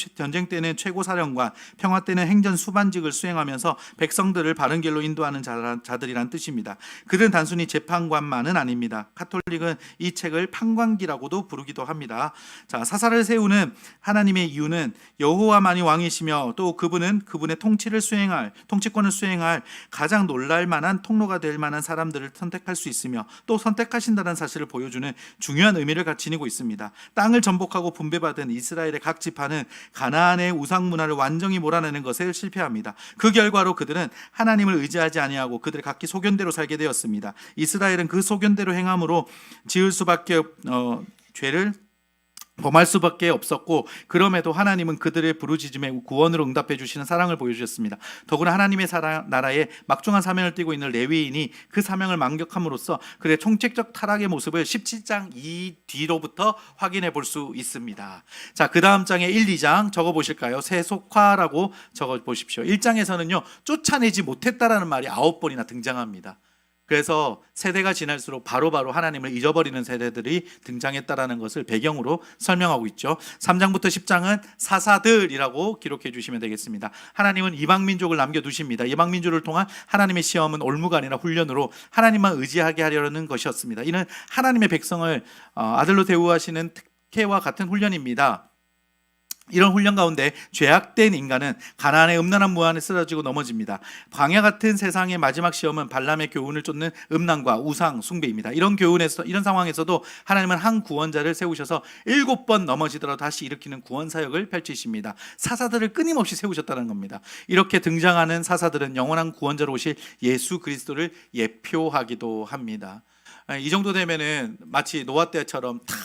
때는 최고 사령관, 평화 때는 행전 수반직을 수행하면서 백성들을 바른 길로 인도하는 자들이란 뜻입니다. 그들은 단순히 재판관만은 아닙니다. 카톨릭은 이 책을 판관기라고도 부르기도 합니다. 자, 사사를 세우는 하나님의 이유는 여호와만이 왕이시며 또 그분은 그분의 통치권을 수행할 가장 놀랄 만한 통로가 될 만한 사람들을 선택할 수 있으며 또 선택하신다는 사실을 보여주는 중요한 의미를 지니고 있습니다. 땅을 전복하고 분배받은 이스라엘의 각 지파는 가나안의 우상 문화를 완전히 몰아내는 것에 실패합니다. 그 결과로 그들은 하나님을 의지하지 아니하고 그들의 각기 소견대로 살게 되었습니다. 이스라엘은 그 소견대로 행함으로 죄를 범할 수밖에 없었고, 그럼에도 하나님은 그들의 부르짖음에 구원으로 응답해 주시는 사랑을 보여주셨습니다. 더구나 하나님의 나라에 막중한 사명을 띠고 있는 레위인이 그 사명을 만격함으로써 그의 총책적 타락의 모습을 17장 이 뒤로부터 확인해 볼 수 있습니다. 자, 그 다음 장에 1, 2장 적어 보실까요? 세속화라고 적어 보십시오. 1장에서는요, 쫓아내지 못했다라는 말이 9번이나 등장합니다. 그래서 세대가 지날수록 바로바로 하나님을 잊어버리는 세대들이 등장했다라는 것을 배경으로 설명하고 있죠. 3장부터 10장은 사사들이라고 기록해 주시면 되겠습니다. 하나님은 이방 민족을 남겨두십니다. 이방 민족을 통한 하나님의 시험은 올무가 아니라 훈련으로 하나님만 의지하게 하려는 것이었습니다. 이는 하나님의 백성을 아들로 대우하시는 특혜와 같은 훈련입니다. 이런 훈련 가운데 죄악된 인간은 가나안의 음란한 무한에 쓰러지고 넘어집니다. 광야 같은 세상의 마지막 시험은 발람의 교훈을 쫓는 음란과 우상 숭배입니다. 이런 상황에서도 하나님은 한 구원자를 세우셔서 7번 넘어지더라도 다시 일으키는 구원 사역을 펼치십니다. 사사들을 끊임없이 세우셨다는 겁니다. 이렇게 등장하는 사사들은 영원한 구원자로 오실 예수 그리스도를 예표하기도 합니다. 이 정도 되면은 마치 노아 때처럼 다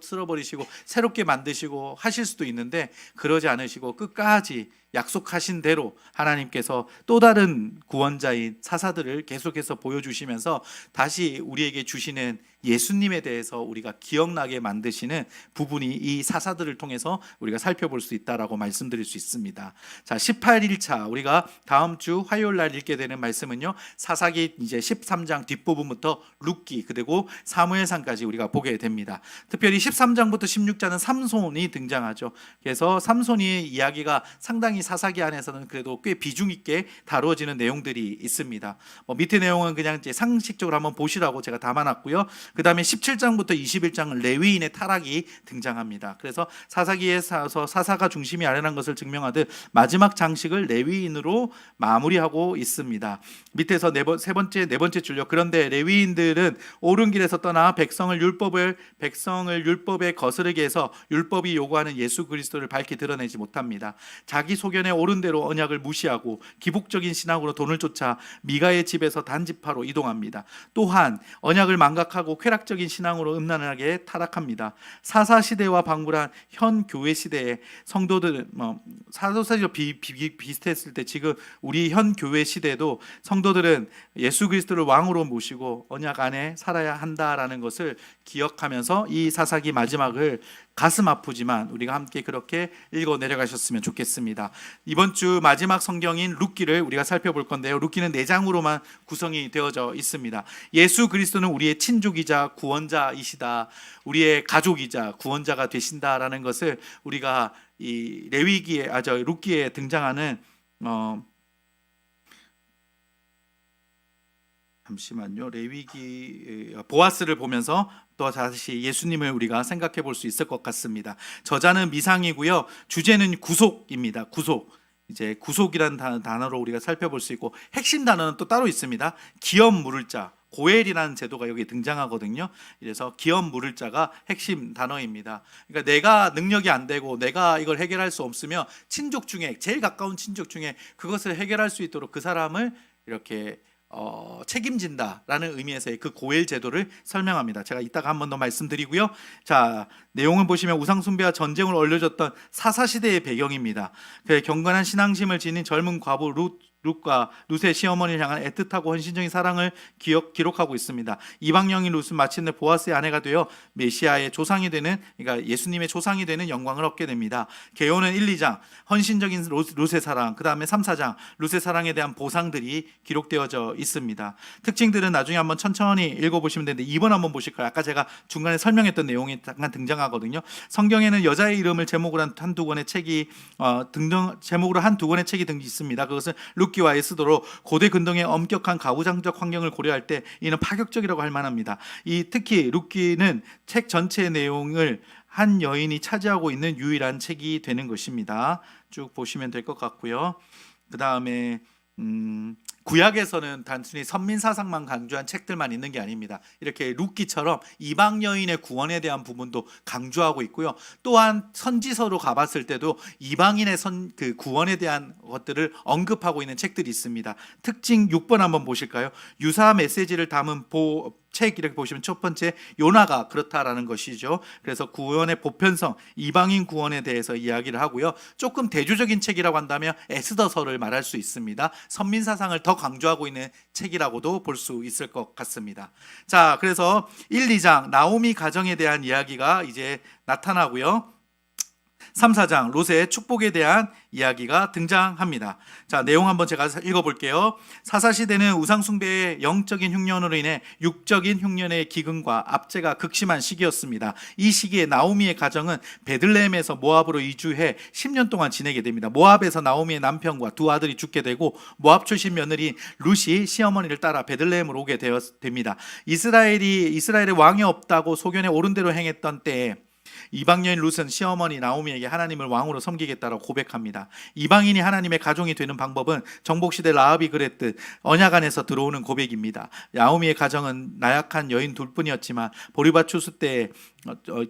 쓸어버리시고 새롭게 만드시고 하실 수도 있는데, 그러지 않으시고 끝까지 약속하신 대로 하나님께서 또 다른 구원자인 사사들을 계속해서 보여주시면서 다시 우리에게 주시는 예수님에 대해서 우리가 기억나게 만드시는 부분이 이 사사들을 통해서 우리가 살펴볼 수 있다라고 말씀드릴 수 있습니다. 자, 18일차 우리가 다음 주 화요일 날 읽게 되는 말씀은요, 사사기 이제 13장 뒷부분부터 룻기 그리고 사무엘상까지 우리가 보게 됩니다. 특별히 13장부터 16장은 삼손이 등장하죠. 그래서 삼손의 이야기가 상당히 사사기 안에서는 그래도 꽤 비중 있게 다루어지는 내용들이 있습니다. 밑에 내용은 그냥 이제 상식적으로 한번 보시라고 제가 담아놨고요. 그 다음에 17장부터 21장은 레위인의 타락이 등장합니다. 그래서 사사기에서 사사가 중심이 아니라는 것을 증명하듯 마지막 장식을 레위인으로 마무리하고 있습니다. 밑에서 네 번째 줄요. 그런데 레위인들은 옳은 길에서 떠나 백성을 율법에 거스르게 해서 율법이 요구하는 예수 그리스도를 밝히 드러내지 못합니다. 자기 소견에 옳은 대로 언약을 무시하고 기복적인 신앙으로 돈을 쫓아 미가의 집에서 단지파로 이동합니다. 또한 언약을 망각하고 쾌락적인 신앙으로 음란하게 타락합니다. 사사 시대와 방불한 현 교회 시대에 성도들은 사도사지로 비슷했을 때 지금 우리 현 교회 시대도 성도들은 예수 그리스도를 왕으로 모시고 언약 안에 살아야 한다라는 것을 기억하면서 이 사사기 마지막을 가슴 아프지만 우리가 함께 그렇게 읽어 내려가셨으면 좋겠습니다. 이번 주 마지막 성경인 룻기를 우리가 살펴볼 건데요. 룻기는 4장으로만 구성이 되어져 있습니다. 예수 그리스도는 우리의 친족이자 구원자이시다. 우리의 가족이자 구원자가 되신다라는 것을 우리가 이 룻기에 등장하는 레위기 보아스를 보면서 또 다시 예수님을 우리가 생각해 볼 수 있을 것 같습니다. 저자는 미상이고요. 주제는 구속입니다. 이제 구속이라는 단어로 우리가 살펴볼 수 있고, 핵심 단어는 또 따로 있습니다. 기업 물을 자, 고엘이라는 제도가 여기 등장하거든요. 그래서 기업 물을 자가 핵심 단어입니다. 그러니까 내가 능력이 안 되고 내가 이걸 해결할 수 없으면 친족 중에 제일 가까운 친족 중에 그것을 해결할 수 있도록 그 사람을 이렇게 책임진다라는 의미에서의 그 고엘 제도를 설명합니다. 제가 이따가 한 번 더 말씀드리고요. 자, 내용을 보시면 우상 숭배와 전쟁을 올려줬던 사사 시대의 배경입니다. 그 경건한 신앙심을 지닌 젊은 과부 룻과 룻의 시어머니를 향한 애틋하고 헌신적인 사랑을 기록하고 있습니다. 이방 여인 룻은 마침내 보아스의 아내가 되어 메시아의 조상이 되는, 그러니까 예수님의 조상이 되는 영광을 얻게 됩니다. 계호는 1, 2장 헌신적인 룻의 사랑, 그 다음에 3, 4장 룻의 사랑에 대한 보상들이 기록되어져 있습니다. 특징들은 나중에 한번 천천히 읽어보시면 되는데 2번 한번 보실까요? 아까 제가 중간에 설명했던 내용이 잠깐 등장하거든요. 성경에는 여자의 이름을 제목으로 한 두 권의 책이 제목으로 한 두 권의 책이 있습니다. 그것은 룻기와 에스더로 고대 근동의 엄격한 가부장적 환경을 고려할 때 이는 파격적이라고 할 만합니다. 특히 룻기는 책 전체의 내용을 한 여인이 차지하고 있는 유일한 책이 되는 것입니다. 쭉 보시면 될 것 같고요. 그 다음에 구약에서는 단순히 선민사상만 강조한 책들만 있는 게 아닙니다. 이렇게 룻기처럼 이방 여인의 구원에 대한 부분도 강조하고 있고요. 또한 선지서로 가봤을 때도 이방인의 그 구원에 대한 것들을 언급하고 있는 책들이 있습니다. 특징 6번 한번 보실까요? 유사 메시지를 담은 책 이렇게 보시면 첫 번째 요나가 그렇다라는 것이죠. 그래서 구원의 보편성, 이방인 구원에 대해서 이야기를 하고요. 조금 대조적인 책이라고 한다면 에스더서를 말할 수 있습니다. 선민사상을 더 강조하고 있는 책이라고도 볼 수 있을 것 같습니다. 자, 그래서 1, 2장 나오미 가정에 대한 이야기가 이제 나타나고요. 3, 4장 롯의 축복에 대한 이야기가 등장합니다. 자, 내용 한번 제가 읽어볼게요. 사사시대는 우상숭배의 영적인 흉년으로 인해 육적인 흉년의 기근과 압제가 극심한 시기였습니다. 이 시기에 나오미의 가정은 베들레헴에서 모압으로 이주해 10년 동안 지내게 됩니다. 모압에서 나오미의 남편과 두 아들이 죽게 되고 모압 출신 며느리 룻이 시어머니를 따라 베들레헴으로 오게 됩니다. 이스라엘의 왕이 없다고 소견에 옳은 대로 행했던 때에 이방 여인 룻은 시어머니 나오미에게 하나님을 왕으로 섬기겠다라고 고백합니다. 이방인이 하나님의 가종이 되는 방법은 정복시대 라합이 그랬듯 언약 안에서 들어오는 고백입니다. 나오미의 가정은 나약한 여인 둘뿐이었지만 보리밭 추수 때에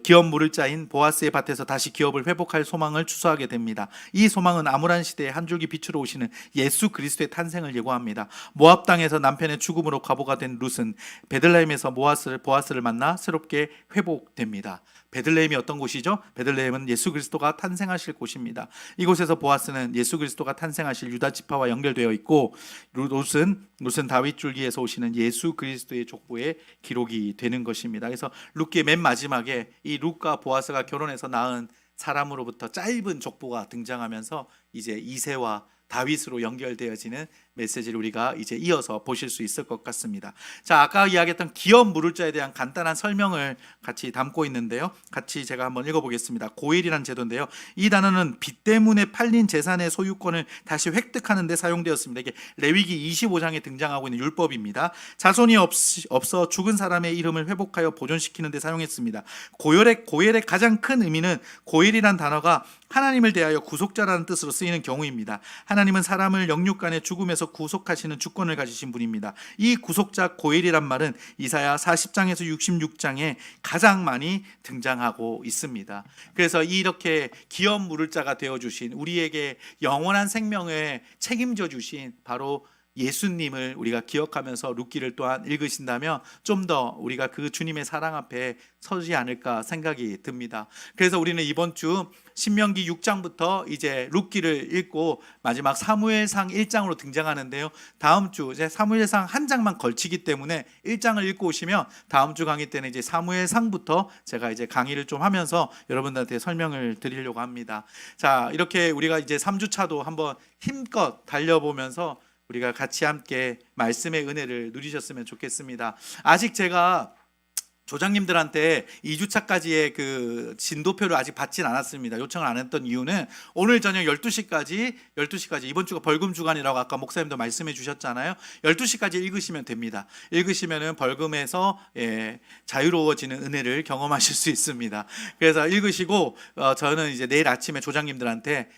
기업 물을 짜인 보아스의 밭에서 다시 기업을 회복할 소망을 추수하게 됩니다. 이 소망은 암울한 시대에 한 줄기 빛으로 오시는 예수 그리스도의 탄생을 예고합니다. 모압 땅에서 남편의 죽음으로 과부가 된 룻은 베들레헴에서 보아스를 만나 새롭게 회복됩니다. 베들레헴이 어떤 곳이죠? 베들레헴은 예수 그리스도가 탄생하실 곳입니다. 이곳에서 보아스는 예수 그리스도가 탄생하실 유다 지파와 연결되어 있고 룻은 다윗 줄기에서 오시는 예수 그리스도의 족보의 기록이 되는 것입니다. 그래서 룻기의 맨 마지막에 이 룻과 보아스가 결혼해서 낳은 사람으로부터 짧은 족보가 등장하면서 이제 이새와 다윗으로 연결되어지는 메시지를 우리가 이제 이어서 보실 수 있을 것 같습니다. 자, 아까 이야기했던 기업 물을 자에 대한 간단한 설명을 같이 담고 있는데요. 같이 제가 한번 읽어보겠습니다. 고일이라는 제도인데요. 이 단어는 빚 때문에 팔린 재산의 소유권을 다시 획득하는 데 사용되었습니다. 이게 레위기 25장에 등장하고 있는 율법입니다. 자손이 없어 죽은 사람의 이름을 회복하여 보존시키는 데 사용했습니다. 고엘의 가장 큰 의미는 고일이란 단어가 하나님을 대하여 구속자라는 뜻으로 쓰이는 경우입니다. 하나님은 사람을 영육간의 죽음에서 구속하시는 주권을 가지신 분입니다. 이 구속자 고엘이란 말은 이사야 40장에서 66장에 가장 많이 등장하고 있습니다. 그래서 이렇게 기업 물을 자가 되어주신, 우리에게 영원한 생명을 책임져 주신 바로 예수님을 우리가 기억하면서 룻기를 또한 읽으신다면 좀 더 우리가 그 주님의 사랑 앞에 서지 않을까 생각이 듭니다. 그래서 우리는 이번 주 신명기 6장부터 이제 룻기를 읽고 마지막 사무엘상 1장으로 등장하는데요. 다음 주 이제 사무엘상 한 장만 걸치기 때문에 1장을 읽고 오시면 다음 주 강의 때는 이제 사무엘상부터 제가 이제 강의를 좀 하면서 여러분들한테 설명을 드리려고 합니다. 자, 이렇게 우리가 이제 3주 차도 한번 힘껏 달려보면서 우리가 같이 함께 말씀의 은혜를 누리셨으면 좋겠습니다. 아직 제가 조장님들한테 2주차까지의 그 진도표를 아직 받진 않았습니다. 요청을 안 했던 이유는 오늘 저녁 12시까지 이번 주가 벌금 주간이라고 아까 목사님도 말씀해 주셨잖아요. 12시까지 읽으시면 됩니다. 읽으시면은 벌금에서 자유로워지는 은혜를 경험하실 수 있습니다. 그래서 읽으시고 저는 이제 내일 아침에 조장님들한테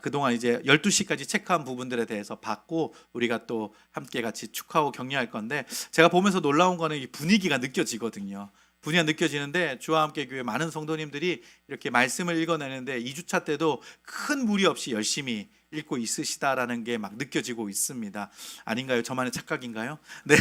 그동안 이제 12시까지 체크한 부분들에 대해서 받고 우리가 또 함께 같이 축하하고 격려할 건데, 제가 보면서 놀라운 거는 이 분위기가 느껴지거든요. 분위기가 느껴지는데 주와 함께 교회 많은 성도님들이 이렇게 말씀을 읽어내는데 2주차 때도 큰 무리 없이 열심히 읽고 있으시다라는 게 막 느껴지고 있습니다. 아닌가요? 저만의 착각인가요? 네,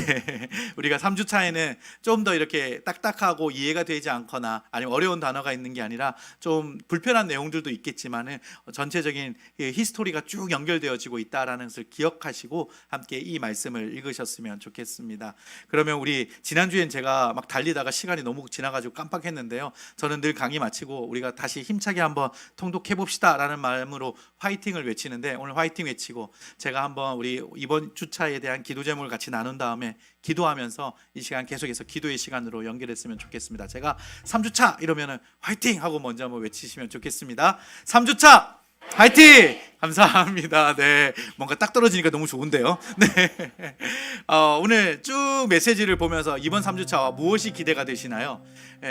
우리가 3주 차에는 좀 더 이렇게 딱딱하고 이해가 되지 않거나 아니면 어려운 단어가 있는 게 아니라 좀 불편한 내용들도 있겠지만은 전체적인 히스토리가 쭉 연결되어지고 있다라는 것을 기억하시고 함께 이 말씀을 읽으셨으면 좋겠습니다. 그러면 우리 지난주엔 제가 막 달리다가 시간이 너무 지나가지고 깜빡했는데요. 저는 늘 강의 마치고 우리가 다시 힘차게 한번 통독해 봅시다라는 마음으로 화이팅을 외치는데 오늘 화이팅 외치고 제가 한번 우리 이번 주차에 대한 기도 제목을 같이 나눈 다음에 기도하면서 이 시간 계속해서 기도의 시간으로 연결했으면 좋겠습니다. 제가 3주차 이러면은 화이팅 하고 먼저 한번 외치시면 좋겠습니다. 3주차 화이팅! 감사합니다. 네, 뭔가 딱 떨어지니까 너무 좋은데요. 네, 오늘 쭉 메시지를 보면서 이번 3주차와 무엇이 기대가 되시나요?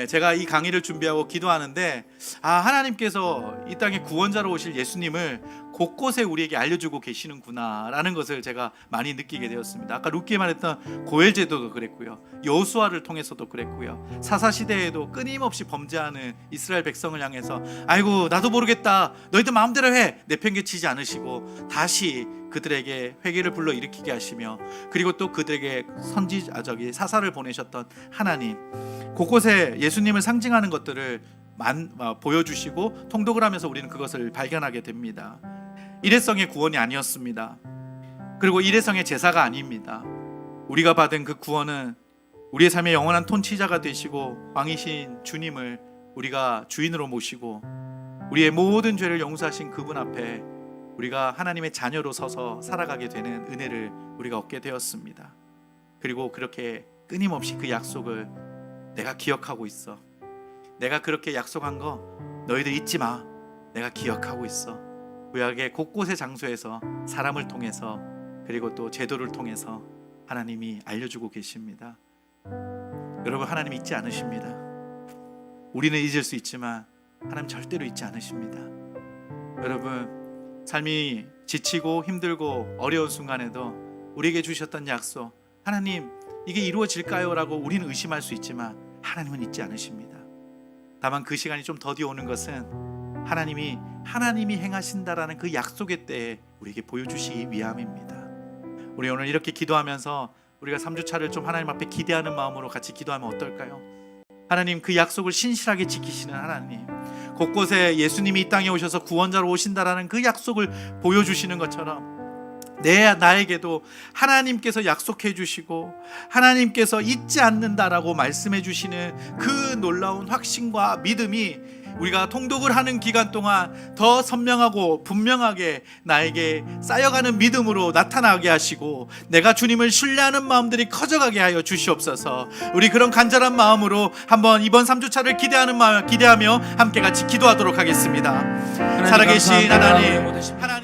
제가 이 강의를 준비하고 기도하는데 하나님께서 이 땅에 구원자로 오실 예수님을 곳곳에 우리에게 알려주고 계시는구나라는 것을 제가 많이 느끼게 되었습니다. 아까 룻기에 말했던 고엘제도도 그랬고요, 여호수아를 통해서도 그랬고요, 사사시대에도 끊임없이 범죄하는 이스라엘 백성을 향해서 아이고 나도 모르겠다, 너희들 마음대로 해, 내팽개치지 않으시고 다시 그들에게 회개를 불러 일으키게 하시며, 그리고 또 그들에게 사사를 보내셨던 하나님, 곳곳에 예수님을 상징하는 것들을 보여주시고 통독을 하면서 우리는 그것을 발견하게 됩니다. 일회성의 구원이 아니었습니다. 그리고 일회성의 제사가 아닙니다. 우리가 받은 그 구원은 우리의 삶의 영원한 통치자가 되시고 왕이신 주님을 우리가 주인으로 모시고 우리의 모든 죄를 용서하신 그분 앞에 우리가 하나님의 자녀로 서서 살아가게 되는 은혜를 우리가 얻게 되었습니다. 그리고 그렇게 끊임없이 그 약속을 내가 기억하고 있어, 내가 그렇게 약속한 거 너희들 잊지 마, 내가 기억하고 있어. 구약의 곳곳의 장소에서 사람을 통해서 그리고 또 제도를 통해서 하나님이 알려주고 계십니다. 여러분, 하나님 잊지 않으십니다. 우리는 잊을 수 있지만 하나님 절대로 잊지 않으십니다. 여러분, 삶이 지치고 힘들고 어려운 순간에도 우리에게 주셨던 약속, 하나님 이게 이루어질까요? 라고 우리는 의심할 수 있지만 하나님은 잊지 않으십니다. 다만 그 시간이 좀 더디 오는 것은 하나님이 행하신다라는 그 약속의 때에 우리에게 보여주시기 위함입니다. 우리 오늘 이렇게 기도하면서 우리가 3주차를 좀 하나님 앞에 기대하는 마음으로 같이 기도하면 어떨까요? 하나님, 그 약속을 신실하게 지키시는 하나님, 곳곳에 예수님이 이 땅에 오셔서 구원자로 오신다라는 그 약속을 보여주시는 것처럼 나에게도 하나님께서 약속해 주시고 하나님께서 잊지 않는다라고 말씀해 주시는 그 놀라운 확신과 믿음이 우리가 통독을 하는 기간 동안 더 선명하고 분명하게 나에게 쌓여가는 믿음으로 나타나게 하시고 내가 주님을 신뢰하는 마음들이 커져가게 하여 주시옵소서. 우리 그런 간절한 마음으로 한번 이번 3주차를 기대하며 함께 같이 기도하도록 하겠습니다. 살아계신 하나님,